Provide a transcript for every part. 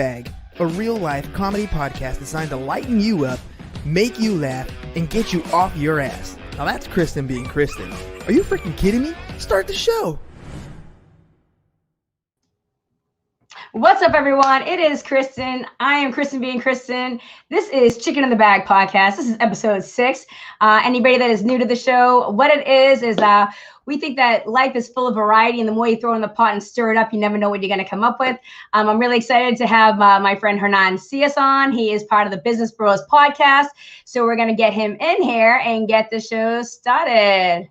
Bag, a real-life comedy podcast designed to lighten you up, make you laugh, and get you off your ass. Now that's Kristen being Kristen. Are you freaking kidding me? Start the show. What's up, everyone? It is Kristen. I am Kristen being Kristen. This is Chicken in the Bag podcast. This is episode 6. Anybody that is new to the show, what it is we think that life is full of variety, and the more you throw in the pot and stir it up, you never know what you're going to come up with. I'm really excited to have my friend Hernan Sias on. He is part of the Business Bros podcast, so we're going to get him in here and get the show started.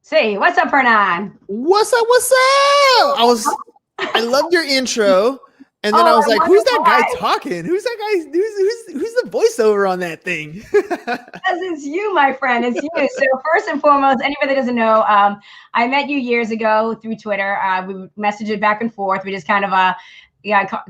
Say, what's up, Hernan? What's up? What's up? I loved your intro, and then I was like, "Who's that guy talking? Who's that guy? Who's the voiceover on that thing?" Because it's you, my friend. It's you. So first and foremost, anybody that doesn't know, I met you years ago through Twitter. We messaged it back and forth. We just kind of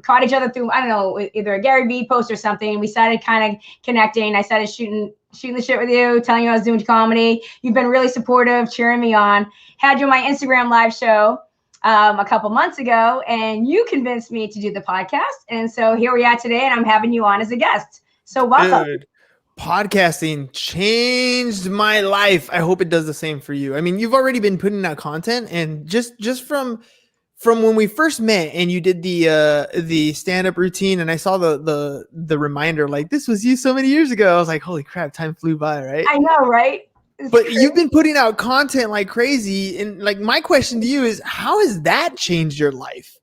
caught each other through, I don't know, either a Gary Vee post or something. We started kind of connecting. I started shooting the shit with you, telling you I was doing comedy. You've been really supportive, cheering me on. Had you on my Instagram live show a couple months ago, and you convinced me to do the podcast. And so here we are today, and I'm having you on as a guest. So welcome. Dude, podcasting changed my life. I hope it does the same for you. I mean, you've already been putting out content, and just from when we first met and you did the stand-up routine, and I saw the reminder, like, this was you so many years ago. I was like, holy crap, time flew by, right? I know, right? But you've been putting out content like crazy. And like, my question to you is, how has that changed your life?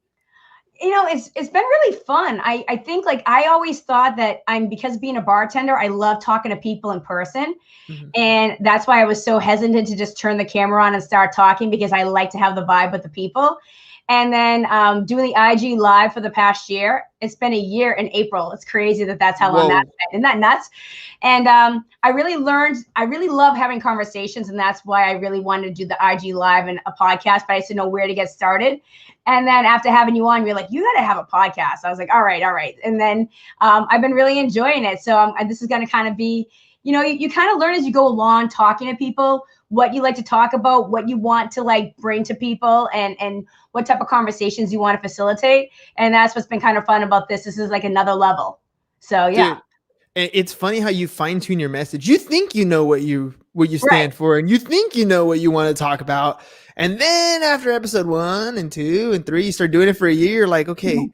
You know, it's been really fun. I think, like, I always thought that because being a bartender, I love talking to people in person. Mm-hmm. And that's why I was so hesitant to just turn the camera on and start talking, because I like to have the vibe with the people. And then doing the IG live for the past year. It's been a year in April. It's crazy that's how long that's been. Isn't that nuts? And I really love having conversations, and that's why I really wanted to do the IG live and a podcast, but I didn't know where to get started. And then after having you on, you're like, you got to have a podcast. I was like, all right. And then I've been really enjoying it. So this is going to kind of be, you kind of learn as you go along, talking to people, what you like to talk about, what you want to like bring to people, and what type of conversations you want to facilitate. And that's what's been kind of fun about this. This is like another level. So yeah. Dude, it's funny how you fine tune your message. You think you know what you stand for, and you think you know what you want to talk about. And then after episode 1 and 2 and 3, you start doing it for a year. You're like, okay,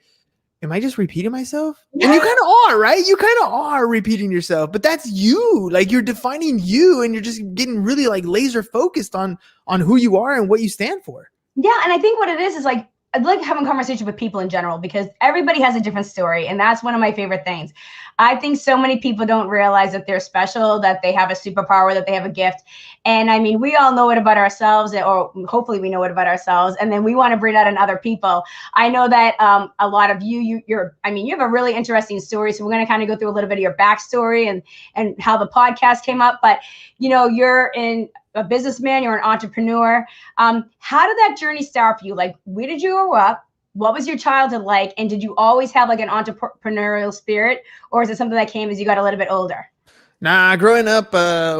am I just repeating myself? Yeah. And you kind of are, right? You kind of are repeating yourself, but that's you. Like, you're defining you, and you're just getting really like laser focused on who you are and what you stand for. Yeah. And I think what it is like, I like having conversation with people in general, because everybody has a different story. And that's one of my favorite things. I think so many people don't realize that they're special, that they have a superpower, that they have a gift. And I mean, we all know it about ourselves, or hopefully we know it about ourselves. And then we want to bring that in other people. I know that a lot of you have a really interesting story. So we're going to kind of go through a little bit of your backstory and how the podcast came up. But, you're a businessman, you're an entrepreneur. How did that journey start for you? Like, where did you grow up? What was your childhood like? And did you always have like an entrepreneurial spirit, or is it something that came as you got a little bit older? Nah, growing up,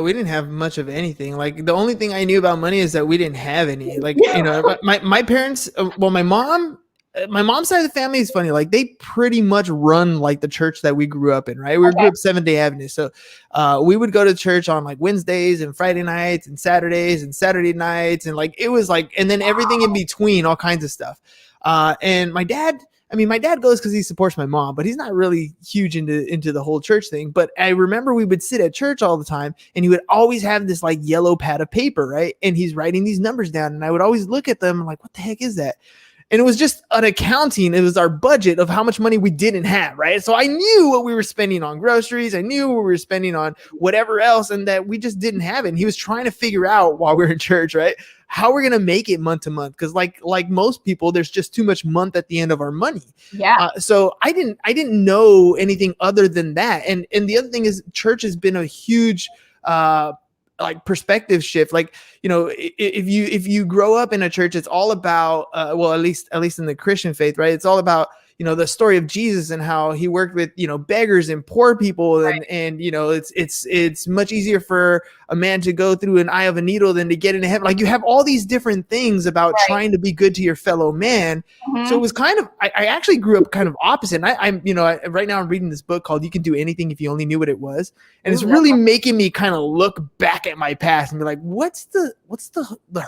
we didn't have much of anything. Like, the only thing I knew about money is that we didn't have any. Like, my parents, my mom's side of the family is funny. Like, they pretty much run like the church that we grew up in, right? We grew up Seventh-day Adventist. So we would go to church on like Wednesdays and Friday nights and Saturdays and Saturday nights. And like, it was like, and then everything in between, all kinds of stuff. And my dad goes because he supports my mom, but he's not really huge into the whole church thing. But I remember we would sit at church all the time, and he would always have this like yellow pad of paper, right? And he's writing these numbers down, and I would always look at them and like, what the heck is that? And it was just an accounting. It was our budget of how much money we didn't have, right? So I knew what we were spending on groceries. I knew what we were spending on whatever else, and that we just didn't have it. And he was trying to figure out while we were in church, right, how we're going to make it month to month. Because like most people, there's just too much month at the end of our money. Yeah. So I didn't know anything other than that. And the other thing is, church has been a huge like perspective shift. Like, if you grow up in a church, it's all about at least in the Christian faith, right? It's all about the story of Jesus and how he worked with, beggars and poor people. And it's much easier for a man to go through an eye of a needle than to get into heaven. Like, you have all these different things about trying to be good to your fellow man. So it was kind of, I actually grew up kind of opposite. And right now I'm reading this book called You Can Do Anything If You Only Knew What It Was. And it's really making me kind of look back at my past and be like, what's the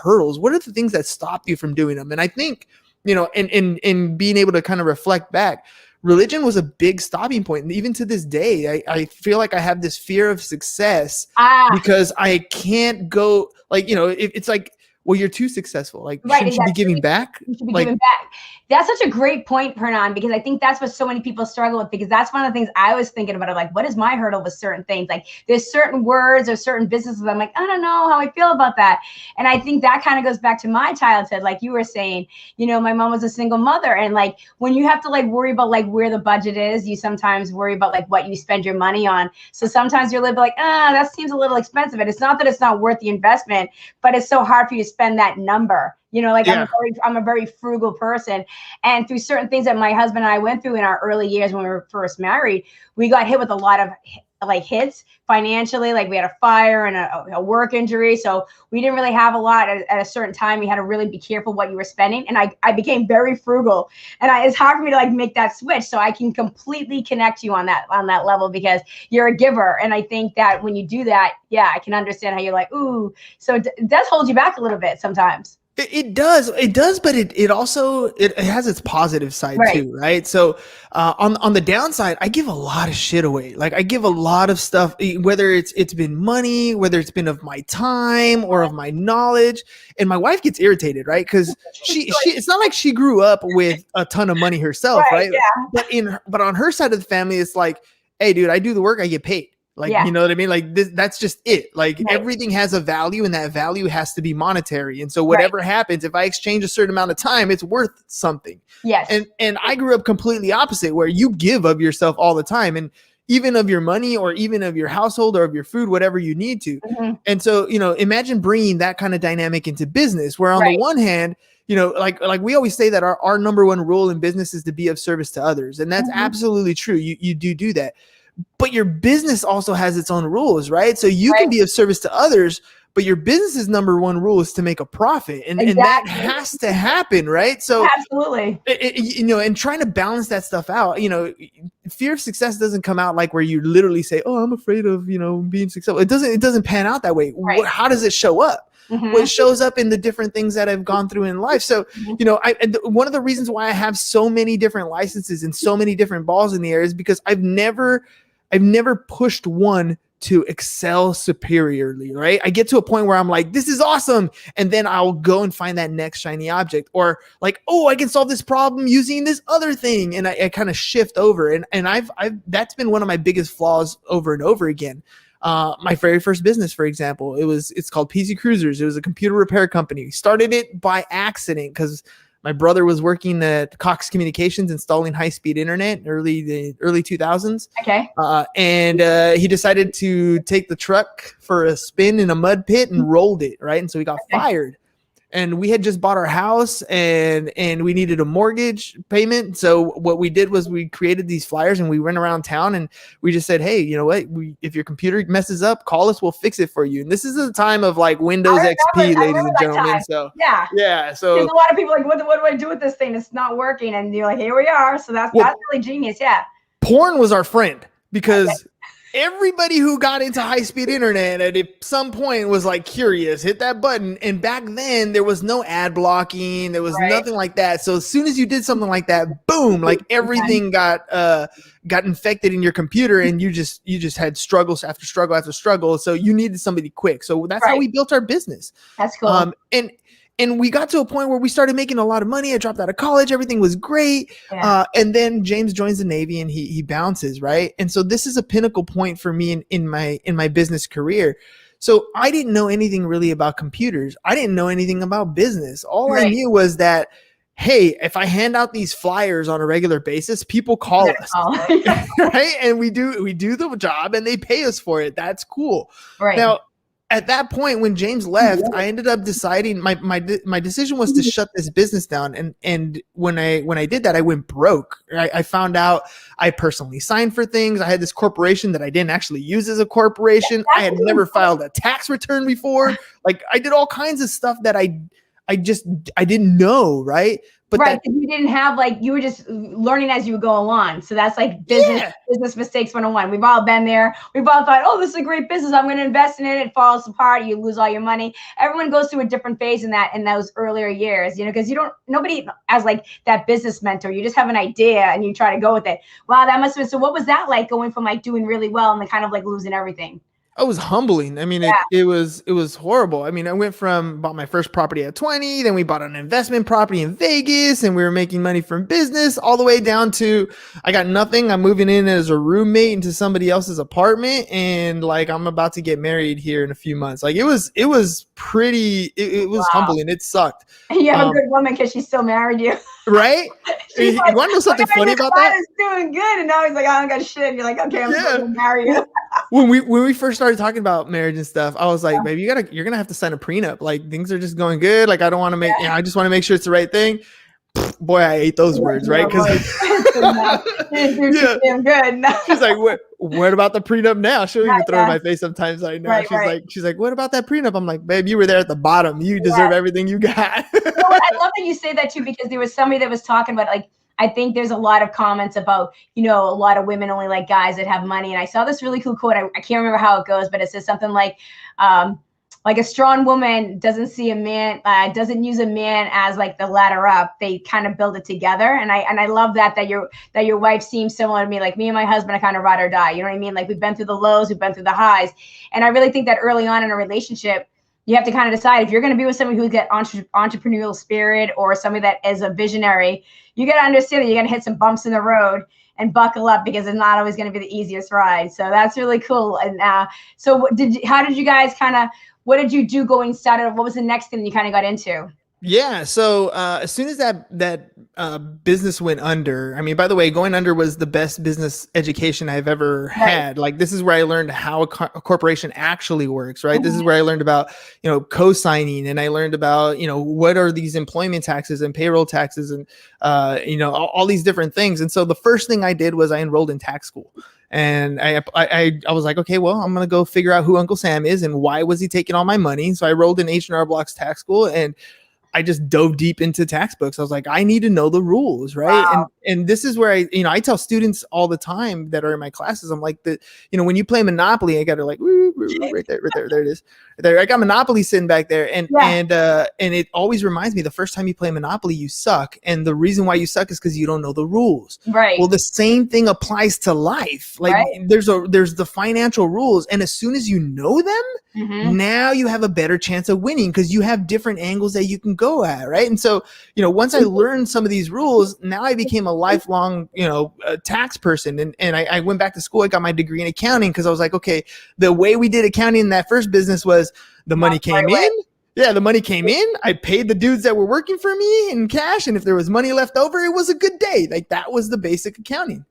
hurdles? What are the things that stopped you from doing them? And I think, in being able to kind of reflect back, religion was a big stopping point. And even to this day, I feel like I have this fear of success because I can't go, like, it's like, well, you're too successful. Like, shouldn't you be giving back? You should be giving back. That's such a great point, Hernan, because I think that's what so many people struggle with, because that's one of the things I was thinking about. Like, what is my hurdle with certain things? Like, there's certain words or certain businesses I'm like, I don't know how I feel about that. And I think that kind of goes back to my childhood. Like you were saying, my mom was a single mother. And like, when you have to like worry about like where the budget is, you sometimes worry about like what you spend your money on. So sometimes you're like, that seems a little expensive. And it's not that it's not worth the investment, but it's so hard for you to spend that number. I'm a very frugal person. And through certain things that my husband and I went through in our early years when we were first married, we got hit with a lot of like hits financially. Like, we had a fire and a work injury. So we didn't really have a lot at a certain time. We had to really be careful what you were spending. And I became very frugal, and it's hard for me to like make that switch. So I can completely connect you on that level, because you're a giver. And I think that when you do that, I can understand how you're like, ooh, so it does hold you back a little bit sometimes. It does, but it also has its positive side too, right? So on the downside, I give a lot of shit away. Like, I give a lot of stuff, whether it's been money, whether it's been of my time or of my knowledge, and my wife gets irritated, right? Because she it's not like she grew up with a ton of money herself, right? Yeah. But on her side of the family, it's like, hey, dude, I do the work, I get paid. Like, you know what I mean? Like, that's just it. Like, everything has a value, and that value has to be monetary. And so whatever happens, if I exchange a certain amount of time, it's worth something. Yes. And I grew up completely opposite, where you give of yourself all the time, and even of your money, or even of your household, or of your food, whatever you need to. And so, imagine bringing that kind of dynamic into business, where on the one hand, like we always say that our number one rule in business is to be of service to others. And that's absolutely true. You do that. But your business also has its own rules, right? So you can be of service to others, but your business's number one rule is to make a profit. And that has to happen, right? So absolutely. And trying to balance that stuff out, fear of success doesn't come out like where you literally say, oh, I'm afraid of, being successful. It doesn't pan out that way. How does it show up? Well, it shows up in the different things that I've gone through in life. So, one of the reasons why I have so many different licenses and so many different balls in the air is because I've never pushed one to excel superiorly, right? I get to a point where I'm like, this is awesome. And then I'll go and find that next shiny object, or like, oh, I can solve this problem using this other thing. And I kind of shift over. And I've that's been one of my biggest flaws over and over again. My very first business, for example, it's called PC Cruisers. It was a computer repair company. Started it by accident because my brother was working at Cox Communications installing high-speed internet in the early 2000s. Okay. And he decided to take the truck for a spin in a mud pit and rolled it, right? And so he got fired. And we had just bought our house, and we needed a mortgage payment. So what we did was we created these flyers, and we went around town, and we just said, hey, you know what? If your computer messes up, call us. We'll fix it for you. And this is the time of like Windows XP, ladies and gentlemen. So yeah. So there's a lot of people like, what do I do with this thing? It's not working. And you're like, here we are. So that's really genius. Yeah. Porn was our friend, because everybody who got into high-speed internet at some point was like curious, hit that button. And back then there was no ad blocking. There was nothing like that. So as soon as you did something like that, boom, like everything got infected in your computer, and you just had struggles after struggle after struggle. So you needed somebody quick. So that's how we built our business. That's cool. And we got to a point where we started making a lot of money. I dropped out of college. Everything was great. Yeah. And then James joins the Navy, and he bounces, right? And so this is a pinnacle point for me in my business career. So I didn't know anything really about computers. I didn't know anything about business. All I knew was that, hey, if I hand out these flyers on a regular basis, people call us, right? And we do the job, and they pay us for it. That's cool. Right. Now, at that point when James left, I ended up deciding my decision was to shut this business down. And when I did that, I went broke. I found out I personally signed for things. I had this corporation that I didn't actually use as a corporation. I had never filed a tax return before. Like I did all kinds of stuff that I didn't know. Right. But right, because you didn't have like, you were just learning as you go along. So that's like business mistakes 101. We've all been there. We've all thought, oh, this is a great business. I'm going to invest in it. It falls apart. You lose all your money. Everyone goes through a different phase in those earlier years, because nobody has like that business mentor. You just have an idea and you try to go with it. Wow, that must have been, so what was that like going from like doing really well and then kind of like losing everything? It was humbling. I mean, it was horrible. I mean, I went from bought my first property at 20, then we bought an investment property in Vegas and we were making money from business all the way down to I got nothing. I'm moving in as a roommate into somebody else's apartment and like I'm about to get married here in a few months. Like it was pretty, it was humbling. It sucked. You have a good woman because she still married you. Right? You like, want to know something funny about that? Is doing good, and now he's like, I don't got shit. And you're like, okay, I'm gonna marry you. When we first started talking about marriage and stuff, I was like, baby, you're gonna have to sign a prenup. Like things are just going good. Like I don't want to make, I just want to make sure it's the right thing. Boy, I ate those words, right? Because good. She's like, what about the prenup now? She'll even throw it in my face sometimes. I know. She's like, what about that prenup? I'm like, babe, you were there at the bottom. You deserve everything you got. I love that you say that too, because there was somebody that was talking about like, I think there's a lot of comments about, a lot of women only like guys that have money. And I saw this really cool quote. I can't remember how it goes, but it says something like a strong woman doesn't see a man, doesn't use a man as like the ladder up. They kind of build it together. And I love that your wife seems similar to me. Like me and my husband are kind of ride or die. You know what I mean? Like we've been through the lows, we've been through the highs. And I really think that early on in a relationship, you have to kind of decide if you're going to be with somebody who's got entrepreneurial spirit or somebody that is a visionary. You got to understand that you're going to hit some bumps in the road and buckle up because it's not always going to be the easiest ride. So that's really cool. And so how did you guys what did you do going started? What was the next thing you kind of got into? Yeah. So as soon as that business went under, I mean, by the way, going under was the best business education I've ever had. Like this is where I learned how a corporation actually works, right? Mm-hmm. This is where I learned about, co-signing, and I learned about, what are these employment taxes and payroll taxes and, all these different things. And so the first thing I did was I enrolled in tax school. And I was like, okay, well, I'm going to go figure out who Uncle Sam is and why was he taking all my money. So I enrolled in H&R Block's tax school and I just dove deep into tax books. I was like, I need to know the rules, right? Wow. And this is where I tell students all the time that are in my classes, I'm like, when you play Monopoly, I got to like, right there, there it is. There, I got Monopoly sitting back there, and it always reminds me the first time you play Monopoly, you suck, and the reason why you suck is because you don't know the rules. Right. Well, the same thing applies to life. Like there's the financial rules, and as soon as you know them, mm-hmm. now you have a better chance of winning because you have different angles that you can go at, right? And so, once I learned some of these rules, now I became a lifelong, tax person, and I went back to school. I got my degree in accounting because I was like, okay, the way we did accounting in that first business was the money came in. Yeah, the money came in. I paid the dudes that were working for me in cash. And if there was money left over, it was a good day. Like that was the basic accounting.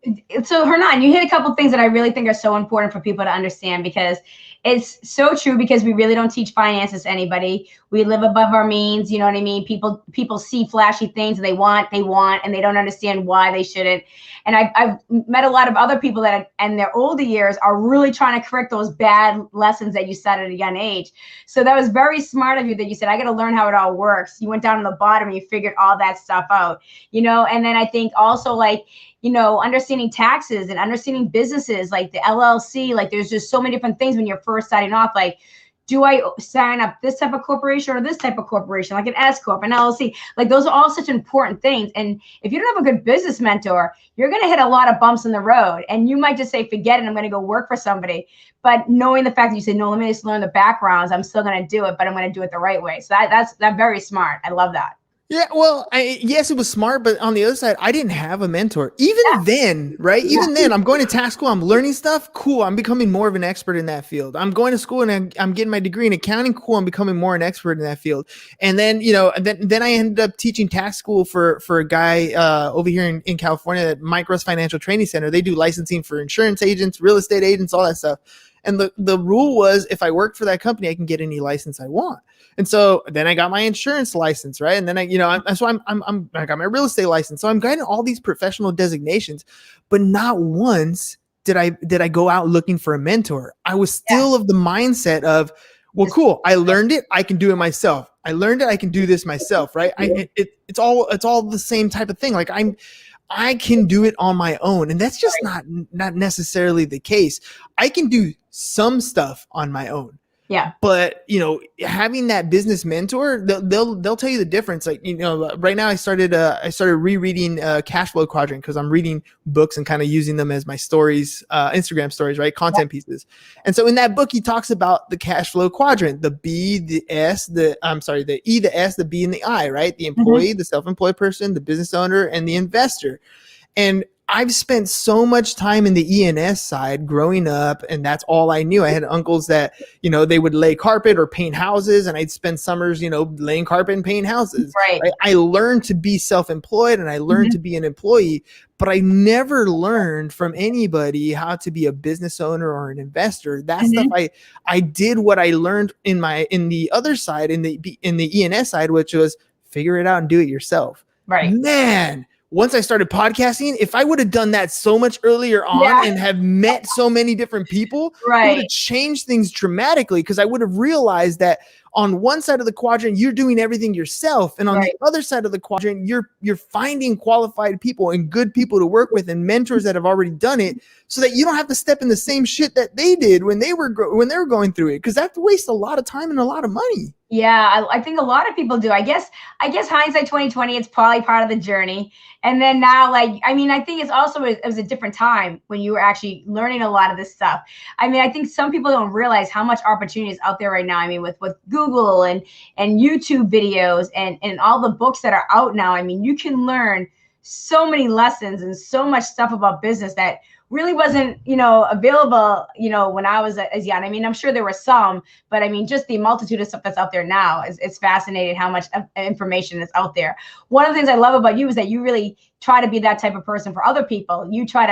So Hernan, you hit a couple things that I really think are so important for people to understand because it's so true because we really don't teach finances to anybody. We live above our means. You know what I mean? People see flashy things and they want, and they don't understand why they shouldn't. And I've met a lot of other people that in their older years are really trying to correct those bad lessons that you set at a young age. So that was very smart of you that you said, I got to learn how it all works. You went down to the bottom and you figured all that stuff out, and then I think also understanding taxes and understanding businesses like the LLC, like there's just so many different things when you're first starting off, like, do I sign up this type of corporation or this type of corporation, like an S Corp, an LLC? Like those are all such important things. And if you don't have a good business mentor, you're going to hit a lot of bumps in the road. And you might just say, forget it, I'm going to go work for somebody. But knowing the fact that you said, no, let me just learn the backgrounds, I'm still going to do it, but I'm going to do it the right way. So that's very smart. I love that. Yeah, well, yes, it was smart, but on the other side, I didn't have a mentor. Even then, right? Even then, I'm going to tax school, I'm learning stuff, cool, I'm becoming more of an expert in that field. I'm going to school and I'm getting my degree in accounting, cool, I'm becoming more an expert in that field. And then, then I ended up teaching tax school for a guy over here in California at Micros Financial Training Center. They do licensing for insurance agents, real estate agents, all that stuff. And the rule was, if I worked for that company, I can get any license I want. And so then I got my insurance license, right? And then I got my real estate license. So I'm getting all these professional designations, but not once did I go out looking for a mentor. I was still of the mindset of, well, cool, I learned it, I can do it myself. I learned it, I can do this myself, right? It's all the same type of thing. Like I can do it on my own, and that's just not necessarily the case. I can do some stuff on my own. Yeah. But, having that business mentor, they'll tell you the difference. Like, right now I started rereading Cash Flow Quadrant, because I'm reading books and kind of using them as my stories, Instagram stories, right? Content pieces. And so in that book, he talks about the cash flow quadrant, the B, the S, the E, the S, the B, and the I, right? The employee, the self-employed person, the business owner, and the investor. And I've spent so much time in the E&S side growing up, and that's all I knew. I had uncles that, they would lay carpet or paint houses, and I'd spend summers, laying carpet and painting houses. Right. I learned to be self-employed, and I learned to be an employee, but I never learned from anybody how to be a business owner or an investor. That stuff I did what I learned in the other side, in the E&S side, which was figure it out and do it yourself. Right. Man, once I started podcasting, if I would have done that so much earlier on and have met so many different people, it would have changed things dramatically, because I would have realized that on one side of the quadrant, you're doing everything yourself. And on the other side of the quadrant, you're finding qualified people and good people to work with and mentors that have already done it, so that you don't have to step in the same shit that they did when they were going through it, because that wastes a lot of time and a lot of money. Yeah, I think a lot of people do. I guess hindsight 2020, it's probably part of the journey. And then now, I think it's also, it was a different time when you were actually learning a lot of this stuff. I think some people don't realize how much opportunity is out there right now. With Google and YouTube videos and all the books that are out now. You can learn so many lessons and so much stuff about business that really wasn't, available, when I was as young. I'm sure there were some, but just the multitude of stuff that's out there now it's fascinating how much information is out there. One of the things I love about you is that you really try to be that type of person for other people. You try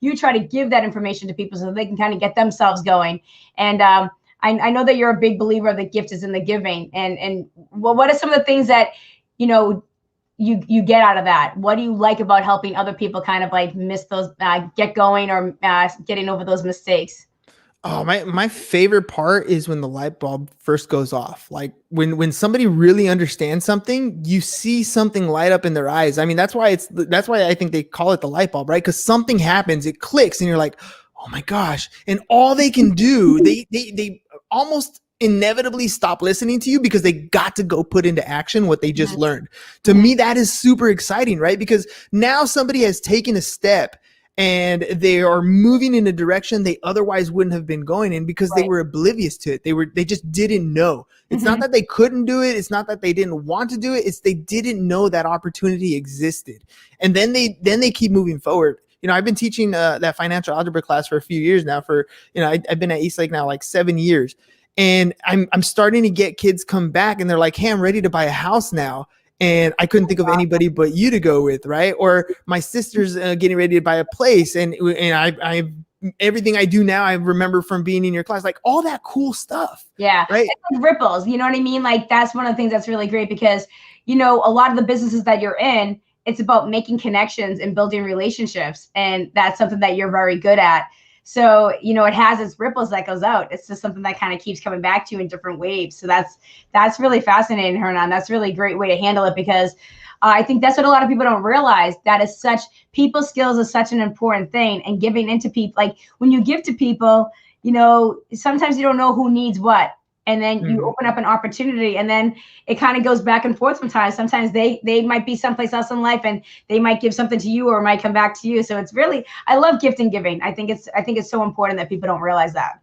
to give that information to people so they can kind of get themselves going. And I know that you're a big believer of the gift is in the giving. And what are some of the things that, you get out of that? What do you like about helping other people kind of miss those, get going, or getting over those mistakes? Oh, my favorite part is when the light bulb first goes off. Like when somebody really understands something, you see something light up in their eyes. That's why I think they call it the light bulb, right? Because something happens, it clicks, and you're like, oh my gosh. And all they can do, they almost inevitably stop listening to you because they got to go put into action what they just learned. To me, that is super exciting, right? Because now somebody has taken a step and they are moving in a direction they otherwise wouldn't have been going in, because they were oblivious to it. They just didn't know. It's not that they couldn't do it. It's not that they didn't want to do it. It's they didn't know that opportunity existed. And then they keep moving forward. I've been teaching that financial algebra class for a few years now. I've been at Eastlake now 7 years. And I'm starting to get kids come back and they're like, hey, I'm ready to buy a house now. And I couldn't think of anybody but you to go with, right? Or my sister's getting ready to buy a place. And I everything I do now, I remember from being in your class, like all that cool stuff. Yeah. Right. It's like ripples. You know what I mean? That's one of the things that's really great, because, a lot of the businesses that you're in, it's about making connections and building relationships. And that's something that you're very good at. So, it has its ripples that goes out. It's just something that kind of keeps coming back to you in different waves. So that's really fascinating, Hernan. That's really a great way to handle it, because I think that's what a lot of people don't realize. That is people skills is such an important thing, and giving into people. When you give to people, sometimes you don't know who needs what. And then you open up an opportunity, and then it kind of goes back and forth sometimes. Sometimes they might be someplace else in life and they might give something to you or might come back to you. So it's really, I love gift and giving. I think it's so important that people don't realize that.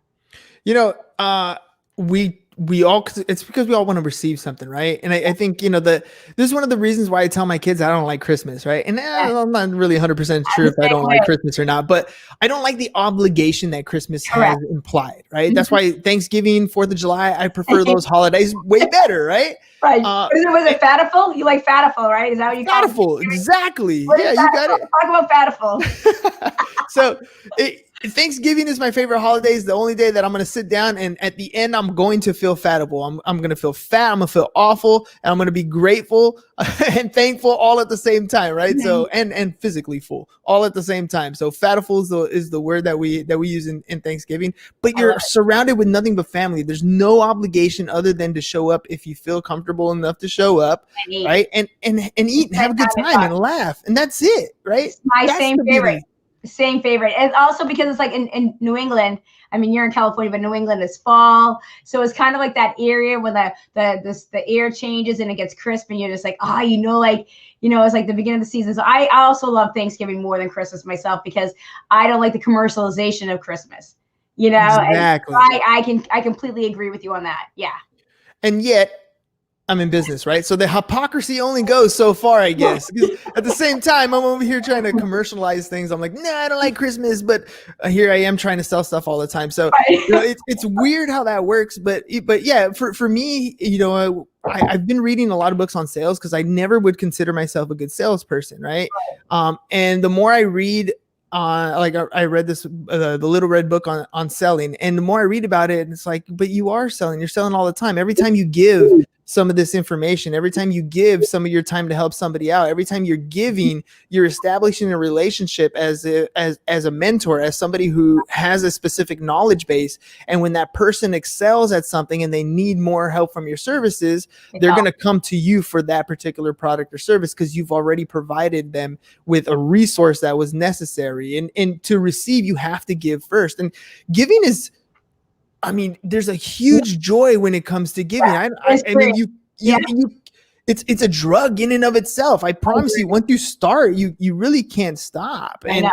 It's because we all want to receive something, right? And I think, this is one of the reasons why I tell my kids I don't like Christmas, right? And I'm not really 100% sure if I don't like Christmas or not, but I don't like the obligation that Christmas has implied, right? That's why Thanksgiving, 4th of July, I prefer those holidays way better, right? Right. Was it Fatiful? You like Fatiful, right? Is that what you Fatiful, exactly. Yeah, you got it. Talk about Fatiful. So Thanksgiving is my favorite holiday. It's the only day that I'm going to sit down and at the end, I'm going to feel fatable. I'm going to feel fat. I'm going to feel awful. And I'm going to be grateful and thankful all at the same time. Right. So, and physically full all at the same time. So fatiful is the word that we use in Thanksgiving, but you're surrounded with nothing but family. There's no obligation other than to show up if you feel comfortable enough to show up. Right. And eat and have a good time and laugh. And that's it. Right. It's my same favorite. Same favorite. And also because it's like in New England, I mean, you're in California, but New England is fall. So it's kind of like that area where the air changes and it gets crisp and you're just like, it's like the beginning of the season. So I also love Thanksgiving more than Christmas myself because I don't like the commercialization of Christmas, Exactly. And I completely agree with you on that. Yeah. And yet, I'm in business, right? So the hypocrisy only goes so far, I guess. At the same time, I'm over here trying to commercialize things. I'm like, nah, I don't like Christmas, but here I am trying to sell stuff all the time. So it's weird how that works. But yeah, for me, I've been reading a lot of books on sales because I never would consider myself a good salesperson, right? And the more I read, I read this the Little Red Book on selling, and the more I read about it, it's like, but you are selling. You're selling all the time. Every time you give some of this information, every time you give some of your time to help somebody out, every time you're giving, you're establishing a relationship as a mentor, as somebody who has a specific knowledge base. And when that person excels at something and they need more help from your services, they're going to come to you for that particular product or service because you've already provided them with a resource that was necessary. And to receive, you have to give first. And giving is, there's a huge joy when it comes to giving. It's a drug in and of itself. I promise you, once you start, you really can't stop. And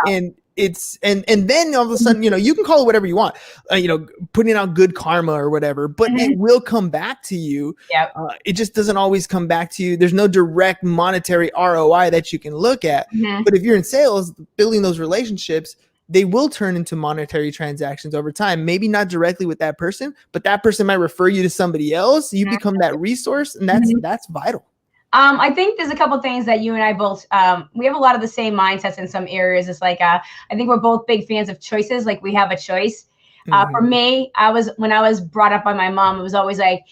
then all of a sudden, you can call it whatever you want, putting out good karma or whatever, but it will come back to you. It just doesn't always come back to you. There's no direct monetary ROI that you can look at. But if you're in sales, building those relationships, they will turn into monetary transactions over time. Maybe not directly with that person, but that person might refer you to somebody else. You become that resource, and that's vital. I think there's a couple of things that you and I both, we have a lot of the same mindsets in some areas. It's like, I think we're both big fans of choices. Like we have a choice. For me, when I was brought up by my mom, it was always like,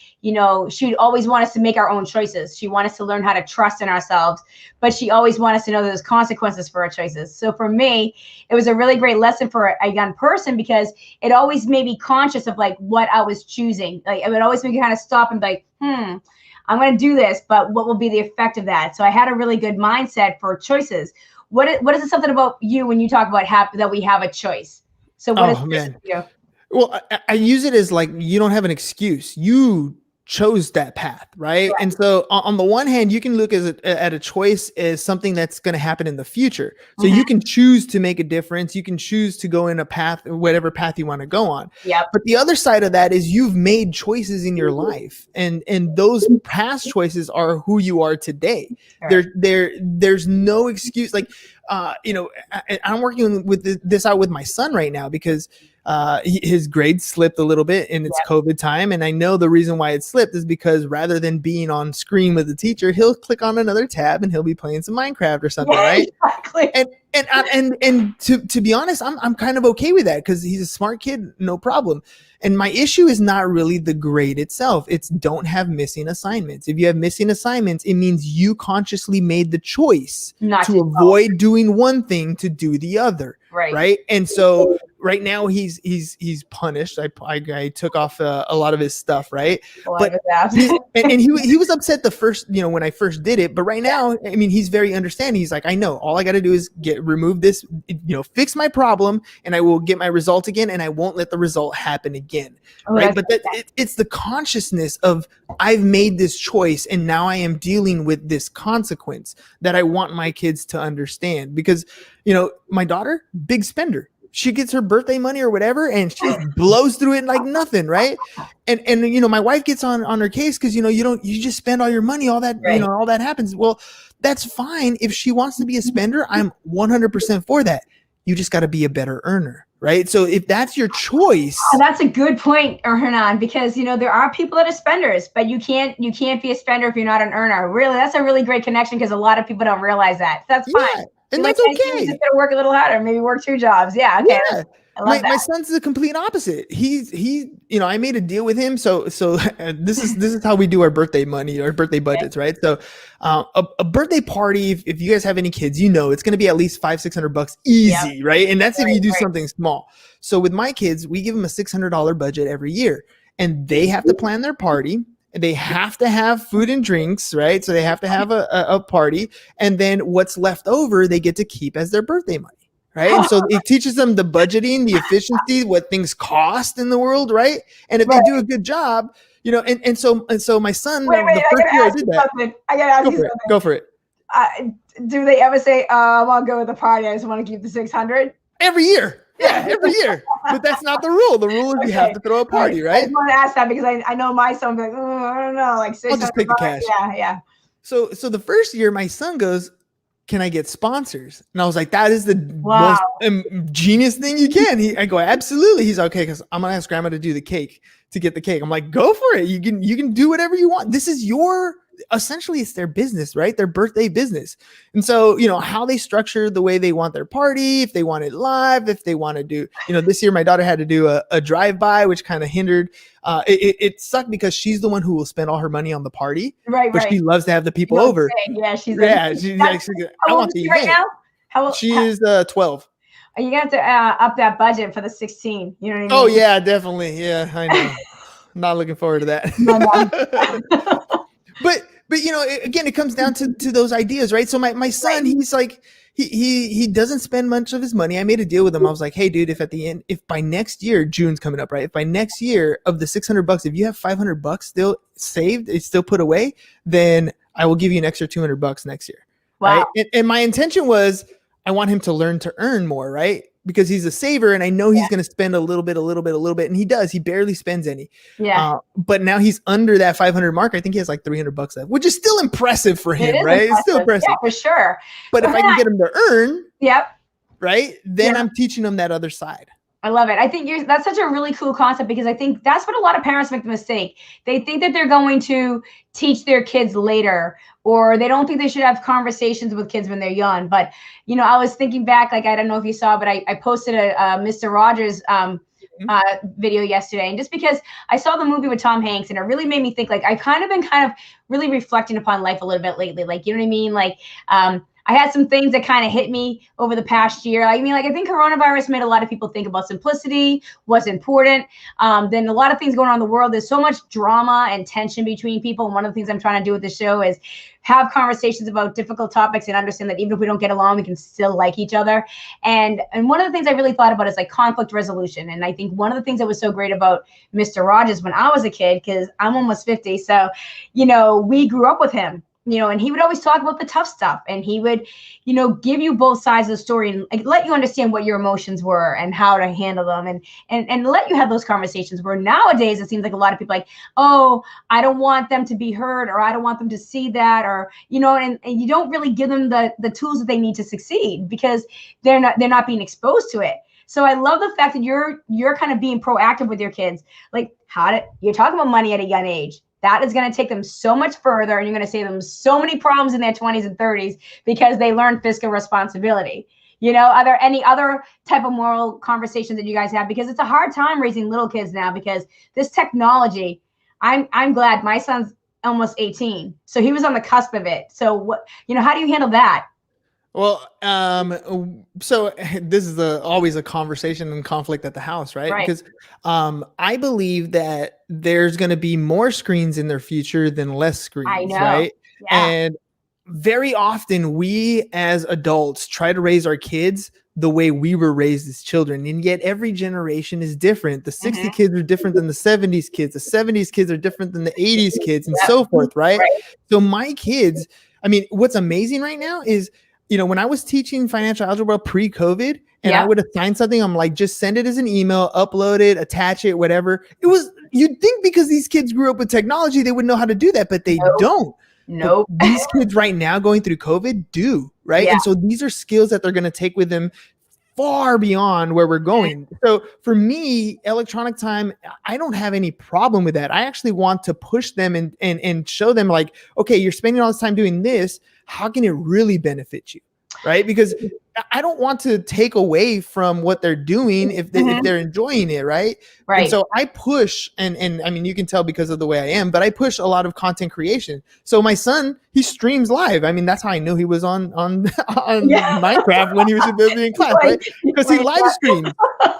she'd always want us to make our own choices. She wanted us to learn how to trust in ourselves, but she always wanted us to know there's consequences for our choices. So for me, it was a really great lesson for a young person because it always made me conscious of like what I was choosing. Like it would always make me kind of stop and be like, I'm going to do this, but what will be the effect of that? So I had a really good mindset for choices. What is it something about you when you talk about that we have a choice? So what is this for you? Well, I use it as like, you don't have an excuse. You chose that path, right? And so on the one hand, you can look at a choice as something that's going to happen in the future. So you can choose to make a difference. You can choose to go in a path, whatever path you want to go on. But the other side of that is you've made choices in your life, and those past choices are who you are today. There's no excuse. Like, I'm working with this out with my son right now because his grades slipped a little bit and it's COVID time. And I know the reason why it slipped is because rather than being on screen with the teacher, he'll click on another tab and he'll be playing some Minecraft or something. Right. Exactly. And to be honest, I'm kind of okay with that because he's a smart kid. No problem. And my issue is not really the grade itself. It's don't have missing assignments. If you have missing assignments, it means you consciously made the choice to avoid doing one thing to do the other. Right. And so right now he's punished. I took off a lot of his stuff. Right. But and he was upset the first, when I first did it. But right now, he's very understanding. He's like, I know all I got to do is remove this, fix my problem, and I will get my result again. And I won't let the result happen again. Right. But it's the consciousness of I've made this choice and now I am dealing with this consequence that I want my kids to understand because, my daughter, big spender. She gets her birthday money or whatever, and she blows through it like nothing, right? And my wife gets on her case because you just spend all your money, all that all that happens. Well, that's fine if she wants to be a spender. I'm 100% for that. You just got to be a better earner, right? So if that's your choice, that's a good point, Hernan, because there are people that are spenders, but you can't be a spender if you're not an earner. Really, that's a really great connection because a lot of people don't realize that. That's fine. And that's okay. Just gotta work a little harder, maybe work 2 jobs. Yeah. Okay. I love my that. son's the complete opposite. I made a deal with him. So this is how we do our birthday money, our birthday budgets, right? So a birthday party, if you guys have any kids, it's going to be at least $500-600 easy, Yep. right? And that's if you do Right. something small. So with my kids, we give them a $600 budget every year, and they have to plan their party. They have to have food and drinks, right? So they have to have a party, and then what's left over, they get to keep as their birthday money. Right. And so it teaches them the budgeting, the efficiency, what things cost in the world. Right. And if they do a good job, and so my son, Wait, the first year I did that. Something. I gotta ask you something. Go for it. Do they ever say, I'll go with the party, I just want to keep the 600? Every year. Yeah, every year. But that's not the rule. The rule is you have to throw a party, right? I just want to ask that because I know my son will be like, I don't know, like 600. I'll just take the cash. Yeah. So the first year my son goes, can I get sponsors? And I was like, that is the Wow. most genius thing you can. I go, absolutely. He's okay, because I'm gonna ask grandma to do the cake, to get the cake. I'm like, go for it. You can do whatever you want. This is essentially it's their business, right? Their birthday business. And so, how they structure the way they want their party, if they want it live, if they want to do, this year my daughter had to do a drive-by, which kind of hindered. It sucked because she's the one who will spend all her money on the party. Right. But she loves to have the people over. Yeah, she's I how old want is the she right event. now? How old? She is 12. Are you gonna have to up that budget for the 16? You know what I mean? Oh yeah, definitely. Yeah, I know. Not looking forward to that. But again, it comes down to those ideas, right? So my son, he's like, he doesn't spend much of his money. I made a deal with him. I was like, hey dude, if by next year, June's coming up, right? If by next year of the $600, if you have $500 still saved, it's still put away, then I will give you an extra $200 next year. Wow. Right? And my intention was, I want him to learn to earn more, right? Because he's a saver, and I know he's going to spend a little bit, and he does. He barely spends any. Yeah. But now he's under that 500 mark. I think he has like $300 left, which is still impressive for him, right? Impressive. It's still impressive. Yeah, for sure. But if I can get him to earn, yep, right, then I'm teaching him that other side. I love it. I think that's such a really cool concept, because I think that's what a lot of parents make the mistake. They think that they're going to teach their kids later, or they don't think they should have conversations with kids when they're young. But, I was thinking back, like, I don't know if you saw, but I posted a Mr. Rogers video yesterday. And just because I saw the movie with Tom Hanks, and it really made me think, like, I've been really reflecting upon life a little bit lately. Like, you know what I mean? Like, I had some things that kind of hit me over the past year. I mean, like, I think coronavirus made a lot of people think about simplicity, what's important. Then a lot of things going on in the world. There's so much drama and tension between people. And one of the things I'm trying to do with the show is have conversations about difficult topics and understand that even if we don't get along, we can still like each other. And one of the things I really thought about is like conflict resolution. And I think one of the things that was so great about Mr. Rogers when I was a kid, because I'm almost 50. So, we grew up with him. And he would always talk about the tough stuff, and he would, give you both sides of the story and like, let you understand what your emotions were and how to handle them, and let you have those conversations. Where nowadays it seems like a lot of people like, oh, I don't want them to be heard, or I don't want them to see that, or, and you don't really give them the tools that they need to succeed, because they're not being exposed to it. So I love the fact that you're kind of being proactive with your kids. Like, you're talking about money at a young age. That is going to take them so much further, and you're going to save them so many problems in their 20s and 30s because they learn fiscal responsibility. Are there any other type of moral conversations that you guys have? Because it's a hard time raising little kids now, because this technology, I'm glad my son's almost 18. So he was on the cusp of it. So what, how do you handle that? Well, so this is always a conversation and conflict at the house, right? Because I believe that there's going to be more screens in their future than less screens, I know. right? Yeah. And very often we as adults try to raise our kids the way we were raised as children, and yet every generation is different. The 60 kids are different than the 70s kids. The 70s kids are different than the 80s kids, and so forth, right? So my kids, I mean, what's amazing right now is, when I was teaching financial algebra pre-COVID, and I would assign something, I'm like, just send it as an email, upload it, attach it, whatever. You'd think because these kids grew up with technology, they would know how to do that, but they don't. Nope. But these kids right now going through COVID do, right? Yeah. And so these are skills that they're going to take with them far beyond where we're going. So for me, electronic time, I don't have any problem with that. I actually want to push them and show them, like, okay, you're spending all this time doing this. How can it really benefit you? right? Because I don't want to take away from what they're doing if they're enjoying it, right? And Right. so I push, and I mean, you can tell because of the way I am, but I push a lot of content creation. So my son, he streams live. I mean, that's how I knew he was on Yeah. Minecraft when he was be in class, right? Because he Like, live streams.